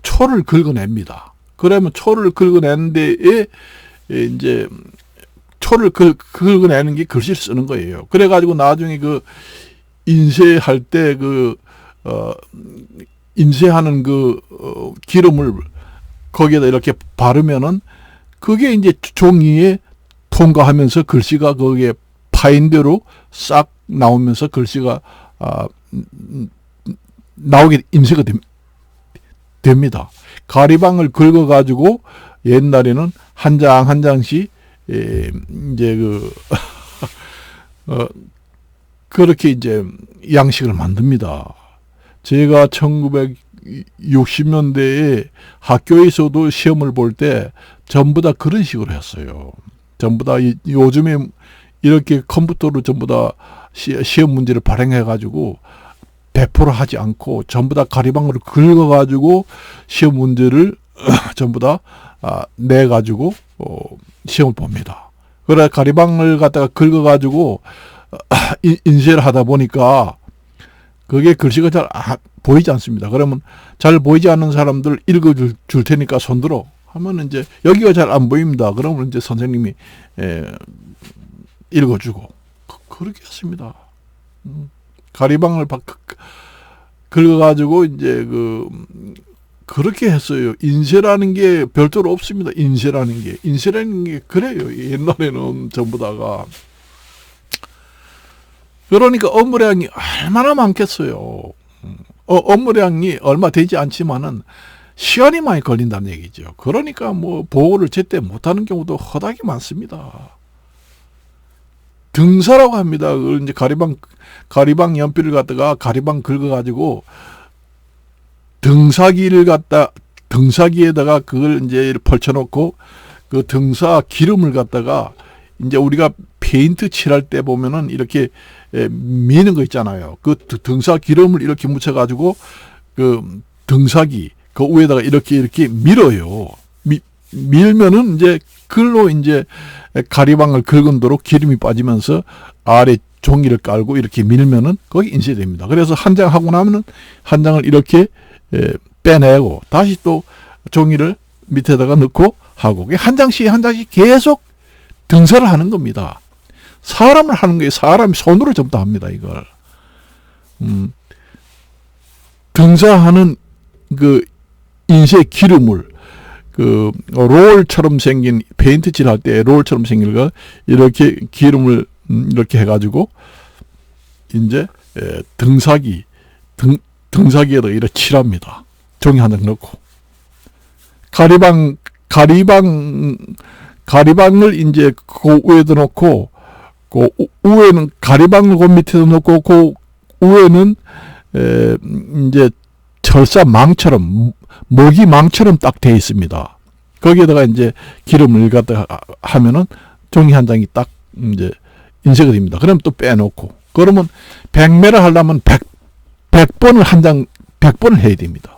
Speaker 1: 초를 긁어냅니다. 그러면 초를 긁어내는 데에 이제 초를 긁어내는 게 글씨를 쓰는 거예요. 그래가지고 나중에 인쇄할 때 인쇄하는 기름을 거기에다 이렇게 바르면은 그게 이제 종이에 통과하면서 글씨가 거기에 파인 대로 싹 나오면서 글씨가 나오게 인쇄가 됩니다. 가리방을 긁어가지고 옛날에는 한 장 한 장씩 이제 그렇게 이제 양식을 만듭니다. 제가 1960년대에 학교에서도 시험을 볼 때 전부 다 그런 식으로 했어요. 전부 다 요즘에 이렇게 컴퓨터로 전부 다 시험 문제를 발행해가지고 100% 하지 않고 전부 다 가리방으로 긁어가지고 시험 문제를 전부 다 내가지고 시험을 봅니다. 그래 가리방을 갖다가 긁어가지고 인쇄를 하다 보니까 그게 글씨가 잘 보이지 않습니다. 그러면 잘 보이지 않는 사람들 읽어줄 테니까 손들어 하면 이제 여기가 잘 안 보입니다. 그러면 이제 선생님이 읽어주고 그렇게 했습니다. 가리방을 긁어가지고 이제 그렇게 했어요. 인쇄라는 게 별도로 없습니다. 인쇄라는 게 그래요. 옛날에는 전부 다가. 그러니까 업무량이 얼마나 많겠어요. 업무량이 얼마 되지 않지만은 시간이 많이 걸린다는 얘기죠. 그러니까 보고를 제때 못하는 경우도 허다하게 많습니다. 등사라고 합니다. 그걸 이제 가리방 연필을 갖다가 가리방 긁어가지고 등사기에다가 그걸 이제 펼쳐놓고 그 등사 기름을 갖다가 이제 우리가 페인트 칠할 때 보면은 이렇게 미는 거 있잖아요. 그 등사 기름을 이렇게 묻혀가지고 그 등사기 그 위에다가 이렇게 밀어요. 밀면은 이제 글로 이제 가리방을 긁은 도로 기름이 빠지면서 아래 종이를 깔고 이렇게 밀면은 거기 인쇄됩니다. 그래서 한 장 하고 나면은 한 장을 이렇게 빼내고 다시 또 종이를 밑에다가 넣고 하고 한 장씩 계속 등사를 하는 겁니다. 사람을 하는 거예요. 사람이 손으로 전부 다 합니다. 이걸 등사하는 인쇄 기름을 롤처럼 생긴 페인트 칠할 때 롤처럼 생긴 거 이렇게 기름을 이렇게 해가지고 이제 등사기에다 이렇게 칠합니다. 종이 한 장 넣고 가리방을 이제 그 위에다 놓고 그 위에는 가리방을 그 밑에다 놓고 그 위에는 이제 철사망처럼 먹이망처럼 딱 돼 있습니다. 거기에다가 이제 기름을 갖다 하면은 종이 한 장이 딱 이제 인쇄가 됩니다. 그럼 또 빼놓고 그러면 100매를 하려면 100번을 100번을 해야 됩니다.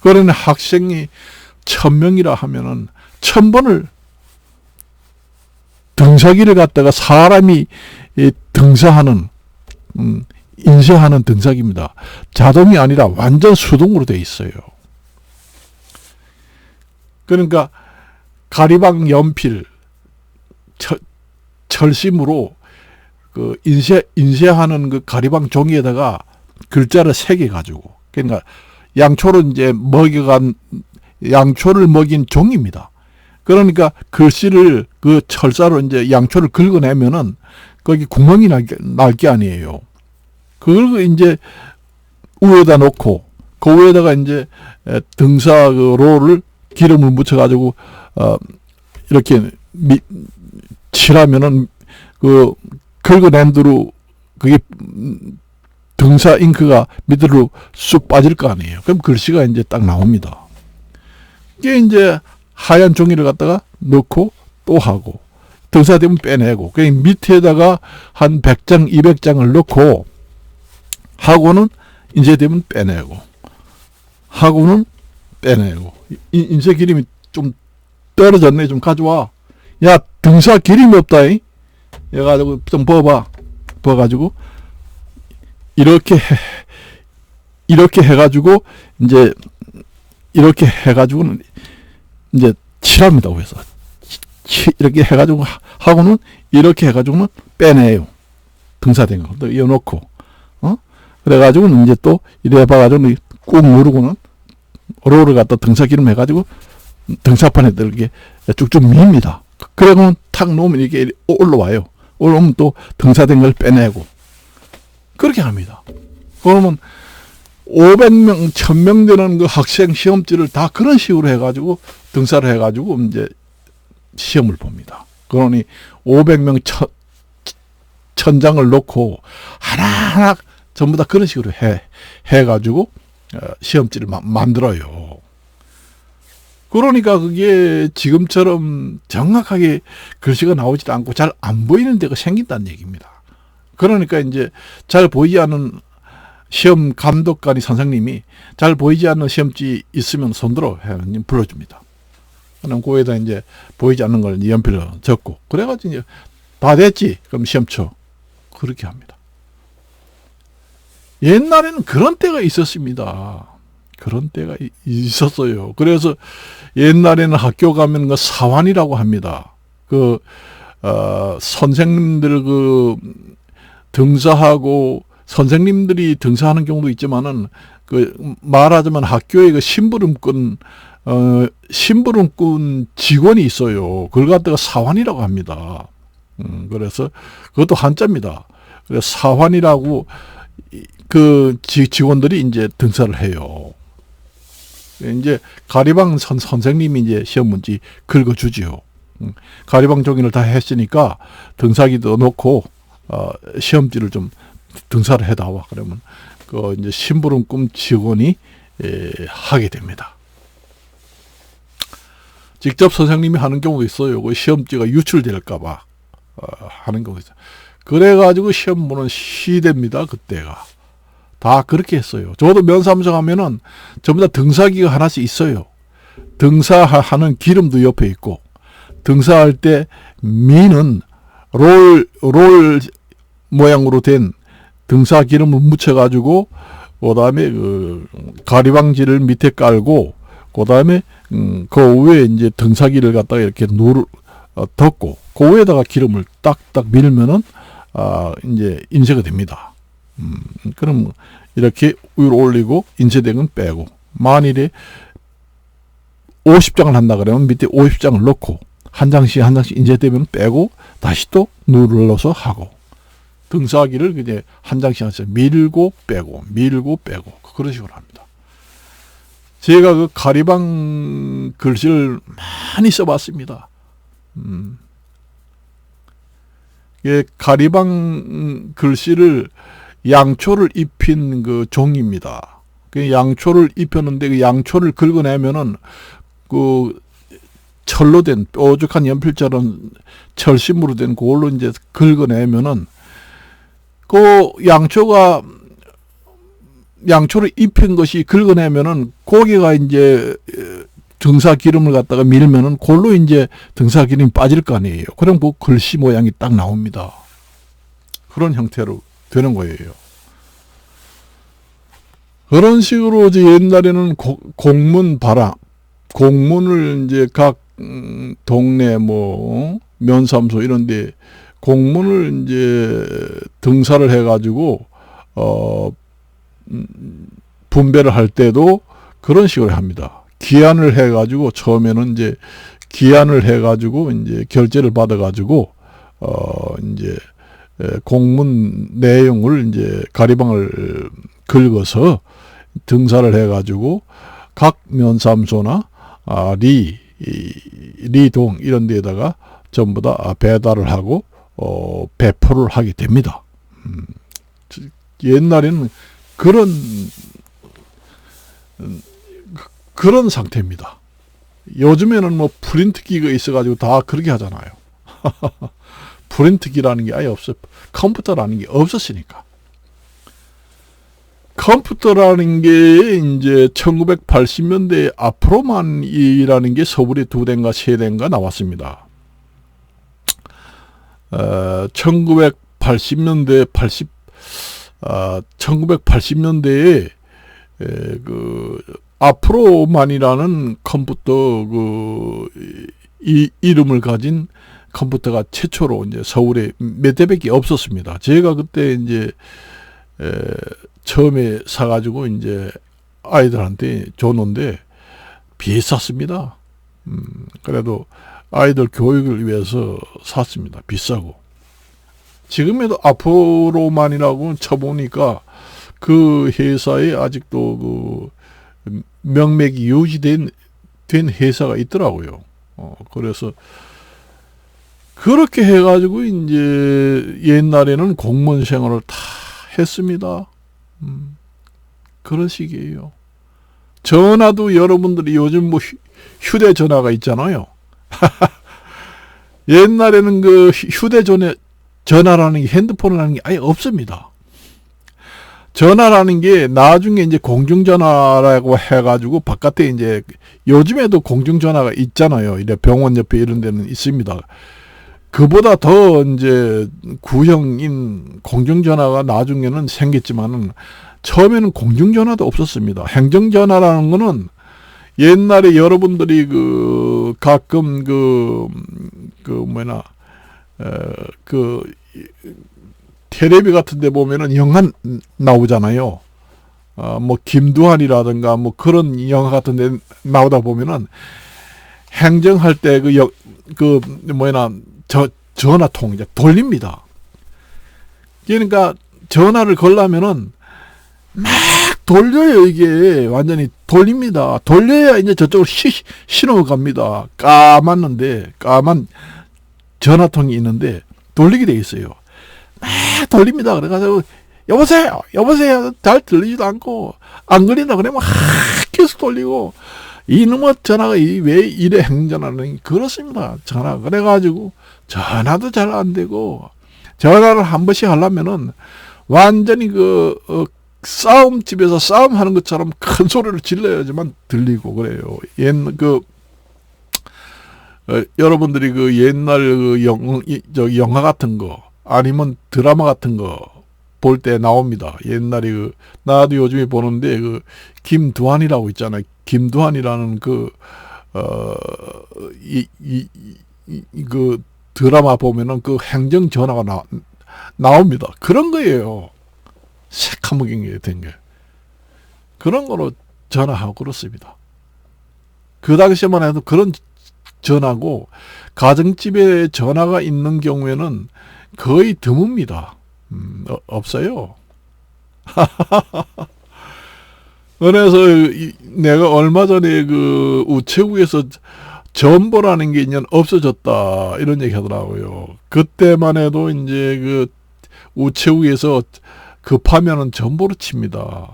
Speaker 1: 그러면 학생이 1000명이라 하면은 1000번을 등사기를 갖다가 사람이 등사하는 인쇄하는 등사기입니다. 자동이 아니라 완전 수동으로 되어 있어요. 그러니까 가리방 연필 철심으로 그 인쇄하는 그 가리방 종이에다가 글자를 새겨 가지고, 그러니까 양초를 이제 양초를 먹인 종입니다. 그러니까 글씨를 그 철사로 이제 양초를 긁어내면은 거기 구멍이 날 게 아니에요. 그걸 이제 위에다 놓고 그 위에다가 이제 등사 그 롤을 기름을 묻혀가지고 이렇게 칠하면은 그 긁어낸 대로 그게 등사 잉크가 밑으로 쑥 빠질 거 아니에요. 그럼 글씨가 이제 딱 나옵니다. 이게 이제 하얀 종이를 갖다가 넣고 또 하고 등사되면 빼내고, 그 밑에다가 한 100장, 200장을 넣고 하고는 인쇄되면 빼내고 하고는 빼내고. 인쇄 기름이 좀 떨어졌네, 좀 가져와. 야, 등사 기름이 없다. 해가지고 좀 부어가지고 이렇게 해가지고 이제 이렇게 해가지고는 이제 칠합니다. 그래서 이렇게 해가지고 하고는 이렇게 해가지고는 빼내요. 등사된 거 또 이어놓고 그래가지고는 이제 또 이래 봐가지고 꾹 누르고는 롤을 갖다 등사 기름 해가지고 등사판에 이렇게 쭉쭉 밉니다. 그러고는 탁 놓으면 이게 올라와요. 올라오면 또 등사된 걸 빼내고 그렇게 합니다. 그러면 500명, 1000명 되는 그 학생 시험지를 다 그런 식으로 해가지고 등사를 해가지고 이제 시험을 봅니다. 그러니 500명 1000장을 놓고 하나하나 전부 다 그런 식으로 해가지고 시험지를 만들어요. 그러니까 그게 지금처럼 정확하게 글씨가 나오지도 않고 잘 안 보이는 데가 생긴다는 얘기입니다. 그러니까 이제 잘 보이지 않는 시험 감독관이 선생님이 잘 보이지 않는 시험지 있으면 손들어 불러줍니다. 그럼 그에다 이제 보이지 않는 걸 연필로 적고 그래가지고 이제 다 됐지? 그럼 시험 쳐. 그렇게 합니다. 옛날에는 그런 때가 있었습니다. 그런 때가 있었어요. 그래서 옛날에는 학교 가면 그 사환이라고 합니다. 선생님들 등사하고 선생님들이 등사하는 경우도 있지만은 말하자면 학교에 심부름꾼 직원이 있어요. 그걸 갖다가 사환이라고 합니다. 그래서 그것도 한자입니다. 그래서 사환이라고 그 직원들이 이제 등사를 해요. 이제 가리방 선생님이 이제 시험 문제 긁어주지요. 가리방 종이를 다 했으니까 등사기도 놓고 시험지를 좀 등사를 해다와. 그러면 이제 심부름꾼 직원이 하게 됩니다. 직접 선생님이 하는 경우도 있어요. 그 시험지가 유출될까봐 하는 경우도 있어요. 그래가지고 시험 보는 시대입니다. 그때가. 다 그렇게 했어요. 저도 면사무소 가면은 전부 다 등사기가 하나씩 있어요. 등사하는 기름도 옆에 있고, 등사할 때 미는 롤 모양으로 된 등사 기름을 묻혀가지고, 그 다음에 가리방지를 밑에 깔고, 그 다음에 그 위에 이제 등사기를 갖다가 이렇게 덮고, 그 위에다가 기름을 딱딱 밀면은 이제 인쇄가 됩니다. 그럼 이렇게 위로 올리고 인쇄된 건 빼고, 만일에 50장을 한다 그러면 밑에 50장을 넣고 한 장씩 인쇄되면 빼고 다시 또 눌러서 하고, 등사기를 이제 한 장씩 밀고 빼고 그런 식으로 합니다. 제가 그 가리방 글씨를 많이 써봤습니다. 가리방 글씨를 양초를 입힌 그 종입니다. 그 양초를 입혔는데 그 양초를 긁어내면은 그 철로 된 뾰족한 연필처럼 철심으로 된 그걸로 이제 긁어내면은 그 양초를 입힌 것이 긁어내면은 고기가 이제 등사 기름을 갖다가 밀면은 골로 이제 등사 기름이 빠질 거 아니에요. 그럼 그 글씨 모양이 딱 나옵니다. 그런 형태로 되는 거예요. 그런 식으로 이제 옛날에는 공문 발행, 공문을 이제 각 동네 뭐 면사무소 이런데 공문을 이제 등사를 해가지고 분배를 할 때도 그런 식으로 합니다. 기한을 해가지고 처음에는 이제 기한을 해가지고 이제 결제를 받아가지고 이제 공문 내용을 이제 가리방을 긁어서 등사를 해가지고 각 면사무소나 리동 이런 데에다가 전부 다 배달을 하고 배포를 하게 됩니다. 옛날에는 그런 상태입니다. 요즘에는 뭐 프린트기가 있어가지고 다 그렇게 하잖아요. 프린트기라는 게 아예 없어요. 컴퓨터라는 게 없었으니까. 컴퓨터라는 게 이제 1980년대 앞으로만이라는 게 서울에 2대인가 3대인가 나왔습니다. 1980년대에 그 앞으로만이라는 컴퓨터 이름을 가진 컴퓨터가 최초로 이제 서울에 몇 대밖에 없었습니다. 제가 그때 이제 처음에 사가지고 이제 아이들한테 줬는데 비쌌습니다. 그래도 아이들 교육을 위해서 샀습니다. 비싸고. 지금에도 앞으로만이라고 쳐보니까 그 회사에 아직도 그 명맥이 유지된 회사가 있더라고요. 그래서 그렇게 해가지고 이제 옛날에는 공무원 생활을 다 했습니다. 그런 식이에요. 전화도 여러분들이 요즘 뭐 휴대전화가 있잖아요. 옛날에는 그 휴대전화라는 게 핸드폰이라는 게 아예 없습니다. 전화라는 게 나중에 이제 공중전화라고 해가지고 바깥에 이제 요즘에도 공중전화가 있잖아요. 이래 병원 옆에 이런 데는 있습니다. 그보다 더 이제 구형인 공중전화가 나중에는 생겼지만은 처음에는 공중전화도 없었습니다. 행정전화라는 거는 옛날에 여러분들이 그 가끔 텔레비 같은 데 보면은 영화 나오잖아요. 뭐 김두한이라든가 뭐 그런 영화 같은 데 나오다 보면은 행정할 때 전화통 이제 돌립니다. 그러니까 전화를 걸려면은 막 돌려요. 이게 완전히 돌립니다. 돌려야 이제 저쪽으로 신호가 갑니다. 까만 전화통이 있는데 돌리게 돼 있어요. 막 돌립니다. 그래가지고 여보세요 잘 들리지도 않고 안 걸린다 그러면 계속 돌리고 이놈의 전화가 왜 이래 행전하는 그렇습니다. 전화 그래가지고 전화도 잘 안 되고 전화를 한 번씩 하려면은 완전히 싸움집에서 싸움하는 것처럼 큰 소리를 질러야지만 들리고 그래요. 여러분들이 그 옛날 영화 같은 거 아니면 드라마 같은 거 볼 때 나옵니다. 옛날에 나도 요즘에 보는데 김두한이라고 있잖아요. 김두한이라는 그 드라마 보면은 그 행정 전화가 나옵니다. 그런 거예요. 새카맣게 된 게. 그런 거로 전화하고 그렇습니다. 그 당시에만 해도 그런 전화고 가정집에 전화가 있는 경우에는 거의 드뭅니다. 없어요. 그래서 내가 얼마 전에 그 우체국에서 전보라는 게 이제 없어졌다 이런 얘기 하더라고요. 그때만 해도 이제 그 우체국에서 급하면은 전보로 칩니다.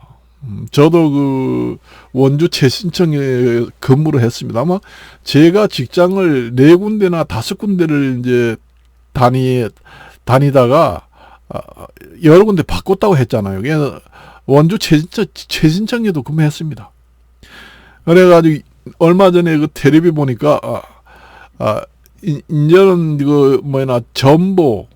Speaker 1: 저도 그 원주 재신청에 근무를 했습니다. 아마 제가 직장을 4군데나 5군데를 이제 다니다가 여러 군데 바꿨다고 했잖아요. 그래서 원주 재신청에도 근무했습니다. 그래가지고 얼마 전에 그 텔레비 보니까 이제는 전보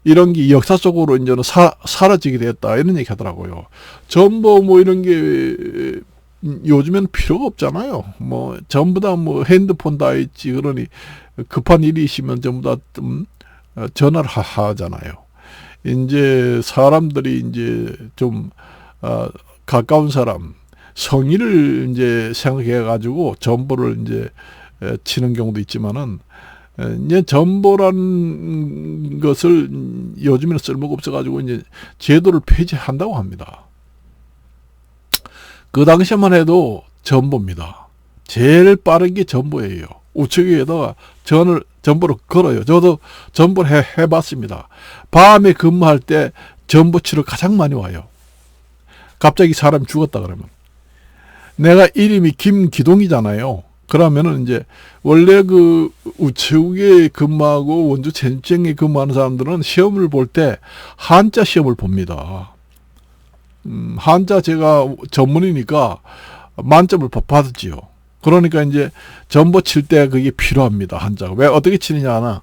Speaker 1: 이런 게 역사 속으로 이제는 사라지게 됐다 이런 얘기 하더라고요. 전보 뭐 이런 게 요즘엔 필요가 없잖아요. 뭐 전부 다 뭐 핸드폰 다 있지. 그러니 급한 일이 있으면 전부 다 전화를 하잖아요. 이제 사람들이 이제 좀 가까운 사람 성의를 이제 생각해 가지고 전보를 이제 치는 경우도 있지만은 이제 전보라는 것을 요즘에는 쓸모가 없어 가지고 이제 제도를 폐지한다고 합니다. 그 당시만 해도 전보입니다. 제일 빠른 게 전보예요. 우측 위에다가 전보를 걸어요. 저도 전보를 해봤습니다. 밤에 근무할 때 전보 치러 가장 많이 와요. 갑자기 사람이 죽었다 그러면. 내가 이름이 김기동이잖아요. 그러면은 이제 원래 그 우체국에 근무하고 원주 전쟁에 근무하는 사람들은 시험을 볼 때 한자 시험을 봅니다. 한자 제가 전문이니까 만점을 받았지요. 그러니까 이제 전보 칠 때 그게 필요합니다. 한자가. 왜 어떻게 치느냐 하나.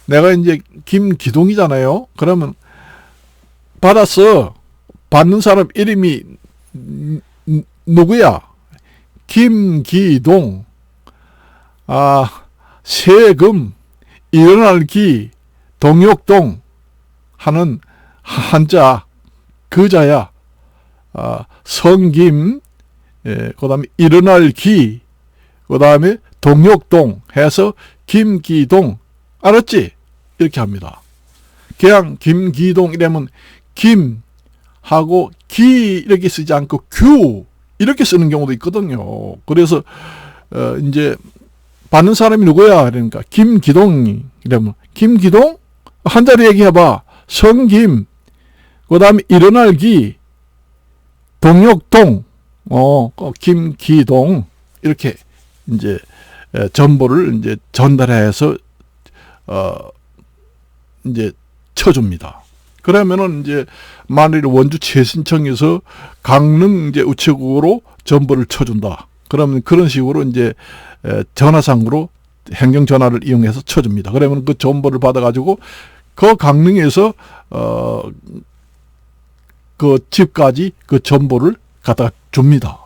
Speaker 1: 내가 이제 김기동이잖아요. 그러면 받았어. 받는 사람 이름이 누구야? 김기동. 세금, 일어날 기, 동역동 하는 한자, 그자야. 성김, 그 다음에 일어날 기, 그 다음에 동역동 해서 김기동. 알았지? 이렇게 합니다. 그냥 김기동 이러면 김하고 기 이렇게 쓰지 않고 규 이렇게 쓰는 경우도 있거든요. 그래서 이제 받는 사람이 누구야? 그러니까 김기동 이러면 김기동 한자로 얘기해봐. 성김 그 다음에 일어날 기 동역동 김기동 이렇게 이제 전보를 이제 전달해서 이제 쳐줍니다. 그러면은 이제 만일 원주 재신청에서 강릉 이제 우체국으로 전보를 쳐준다. 그러면 그런 식으로 이제 전화상으로 행정 전화를 이용해서 쳐줍니다. 그러면 그 전보를 받아가지고 그 강릉에서 그 집까지 그 전보를 갖다 줍니다.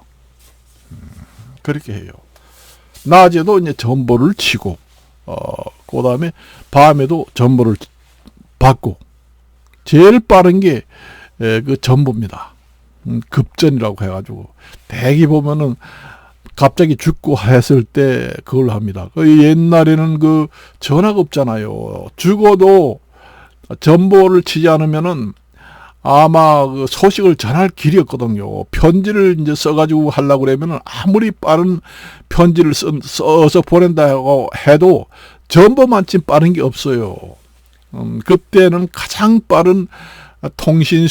Speaker 1: 그렇게 해요. 낮에도 이제 전보를 치고 그 다음에 밤에도 전보를 받고 제일 빠른 게 그 전보입니다. 급전이라고 해가지고 대기 보면은 갑자기 죽고 했을 때 그걸 합니다. 그 옛날에는 그 전화가 없잖아요. 죽어도 전보를 치지 않으면은 아마 그 소식을 전할 길이 없거든요. 편지를 이제 써가지고 하려고 그러면은 아무리 빠른 편지를 써서 보낸다고 해도 전보만큼 빠른 게 없어요. 그때는 가장 빠른 통신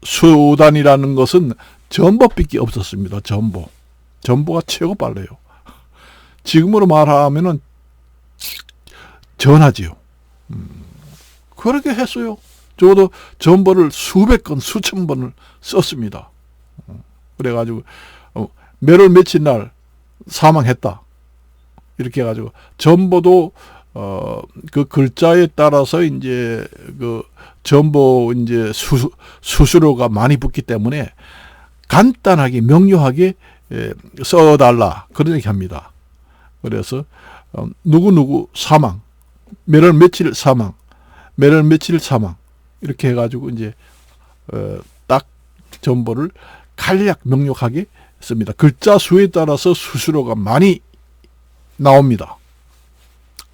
Speaker 1: 수단이라는 것은 전보밖에 없었습니다. 전보가 최고 빨라요. 지금으로 말하면은 전화지요. 그렇게 했어요. 저도 전보를 수백 건, 수천 번을 썼습니다. 그래가지고 몇월 며칠 날 사망했다. 이렇게 해가지고 전보도 그 글자에 따라서 이제 그 전보 이제 수수료가 많이 붙기 때문에 간단하게 명료하게 써달라 그런 얘기 합니다. 그래서 누구누구 사망, 몇월 며칠 사망, 몇월 며칠 사망 이렇게 해가지고 이제 딱 전보를 간략 명료하게 씁니다. 글자 수에 따라서 수수료가 많이 나옵니다.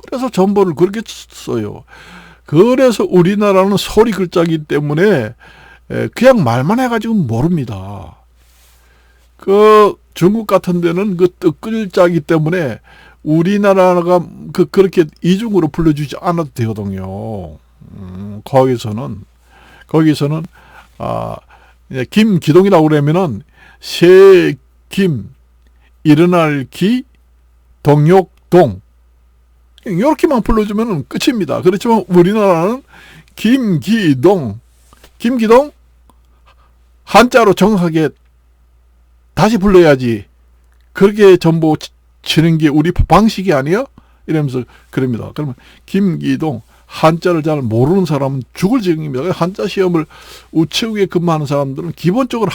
Speaker 1: 그래서 전보를 그렇게 써요. 그래서 우리나라는 소리 글자이기 때문에 그냥 말만 해가지고 모릅니다. 그 중국 같은 데는 그 뜻글자이기 때문에 우리나라가 그렇게 이중으로 불러주지 않아도 되거든요. 거기서는 김기동이라고 그러면은 세김 일어날 기 동역동 이렇게만 불러주면 끝입니다. 그렇지만 우리나라는 김기동 한자로 정확하게 다시 불러야지 그렇게 전부 치는 게 우리 방식이 아니야? 이러면서 그럽니다. 그러면 김기동 한자를 잘 모르는 사람은 죽을 지경입니다. 한자 시험을 우체국에 근무하는 사람들은 기본적으로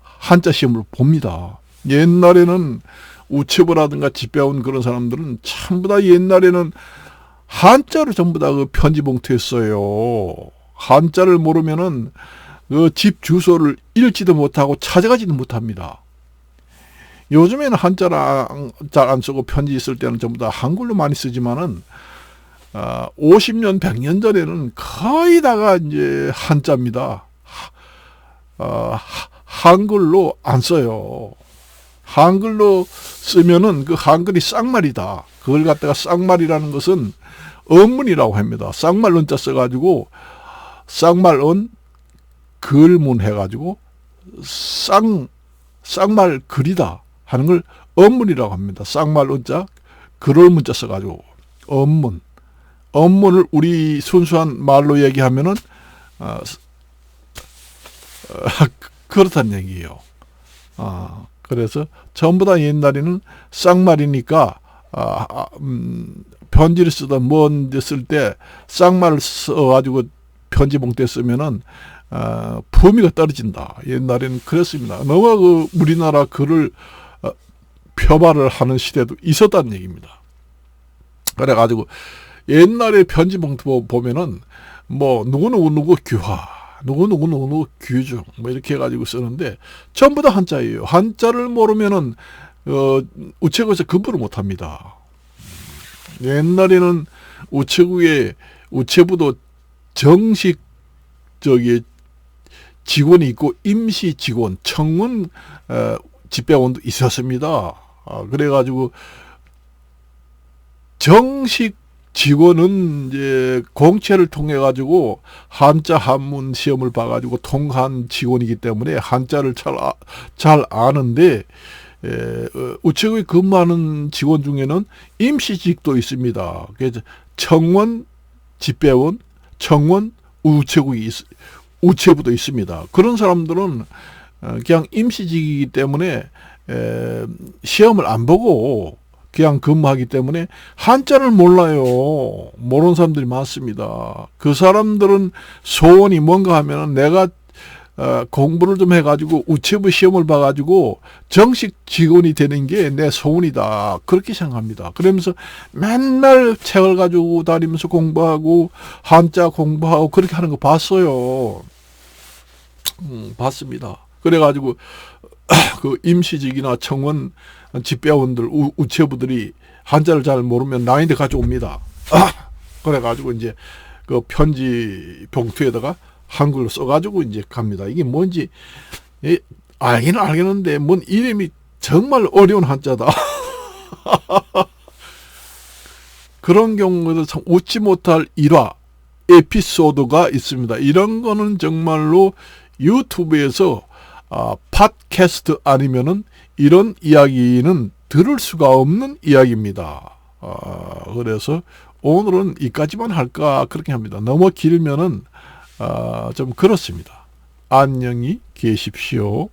Speaker 1: 한자 시험을 봅니다. 옛날에는 우체부라든가 집 배운 그런 사람들은 전부 다 옛날에는 한자로 전부 다 그 편지 봉투했어요. 한자를 모르면은 그 집 주소를 읽지도 못하고 찾아가지도 못합니다. 요즘에는 한자를 잘 안 쓰고 편지 있을 때는 전부 다 한글로 많이 쓰지만은 50년, 100년 전에는 거의 다가 이제 한자입니다. 한글로 안 써요. 한글로 쓰면은 그 한글이 쌍말이다. 그걸 갖다가 쌍말이라는 것은 언문이라고 합니다. 쌍말 언자 써가지고 쌍말 글문 해가지고 쌍말 글이다 하는 걸 언문이라고 합니다. 쌍말 언자 글을 문자 써가지고 언문을 우리 순수한 말로 얘기하면은 그렇다는 얘기예요. 그래서 전부 다 옛날에는 쌍말이니까 편지를 쓰던 뭔데 쓸 때 쌍말을 써가지고 편지 봉투에 쓰면은 품위가 떨어진다. 옛날에는 그랬습니다. 너무 그 우리나라 글을 표발을 하는 시대도 있었다는 얘기입니다. 그래가지고 옛날에 편지 봉투 보면은 뭐 누구 규하, 누구 규중 뭐 이렇게 해가지고 쓰는데 전부 다 한자예요. 한자를 모르면은 우체국에서 근무를 못합니다. 옛날에는 우체부도 정식 직원이 있고 임시 직원, 청문 집배원도 있었습니다. 그래가지고 정식 직원은 이제 공채를 통해 가지고 한자 한문 시험을 봐가지고 통한 직원이기 때문에 한자를 잘 아는데 우체국에 근무하는 직원 중에는 임시직도 있습니다. 그래서 청원 집배원, 청원 우체부도 있습니다. 그런 사람들은 그냥 임시직이기 때문에 시험을 안 보고 그냥 근무하기 때문에 한자를 몰라요. 모르는 사람들이 많습니다. 그 사람들은 소원이 뭔가 하면은 내가 공부를 좀 해가지고 우체부 시험을 봐가지고 정식 직원이 되는 게 내 소원이다. 그렇게 생각합니다. 그러면서 맨날 책을 가지고 다니면서 공부하고 한자 공부하고 그렇게 하는 거 봤어요. 봤습니다. 그래가지고 그 임시직이나 청원 집배원들 우체부들이 한자를 잘 모르면 나인데 가져옵니다. 그래가지고 이제 그 편지 봉투에다가 한글로 써가지고 이제 갑니다. 이게 뭔지 알기는 알겠는데 뭔 이름이 정말 어려운 한자다. 그런 경우에도 참 웃지 못할 일화 에피소드가 있습니다. 이런 거는 정말로 유튜브에서 팟캐스트 아니면은 이런 이야기는 들을 수가 없는 이야기입니다. 그래서 오늘은 이까지만 할까 그렇게 합니다. 너무 길면은 좀 그렇습니다. 안녕히 계십시오.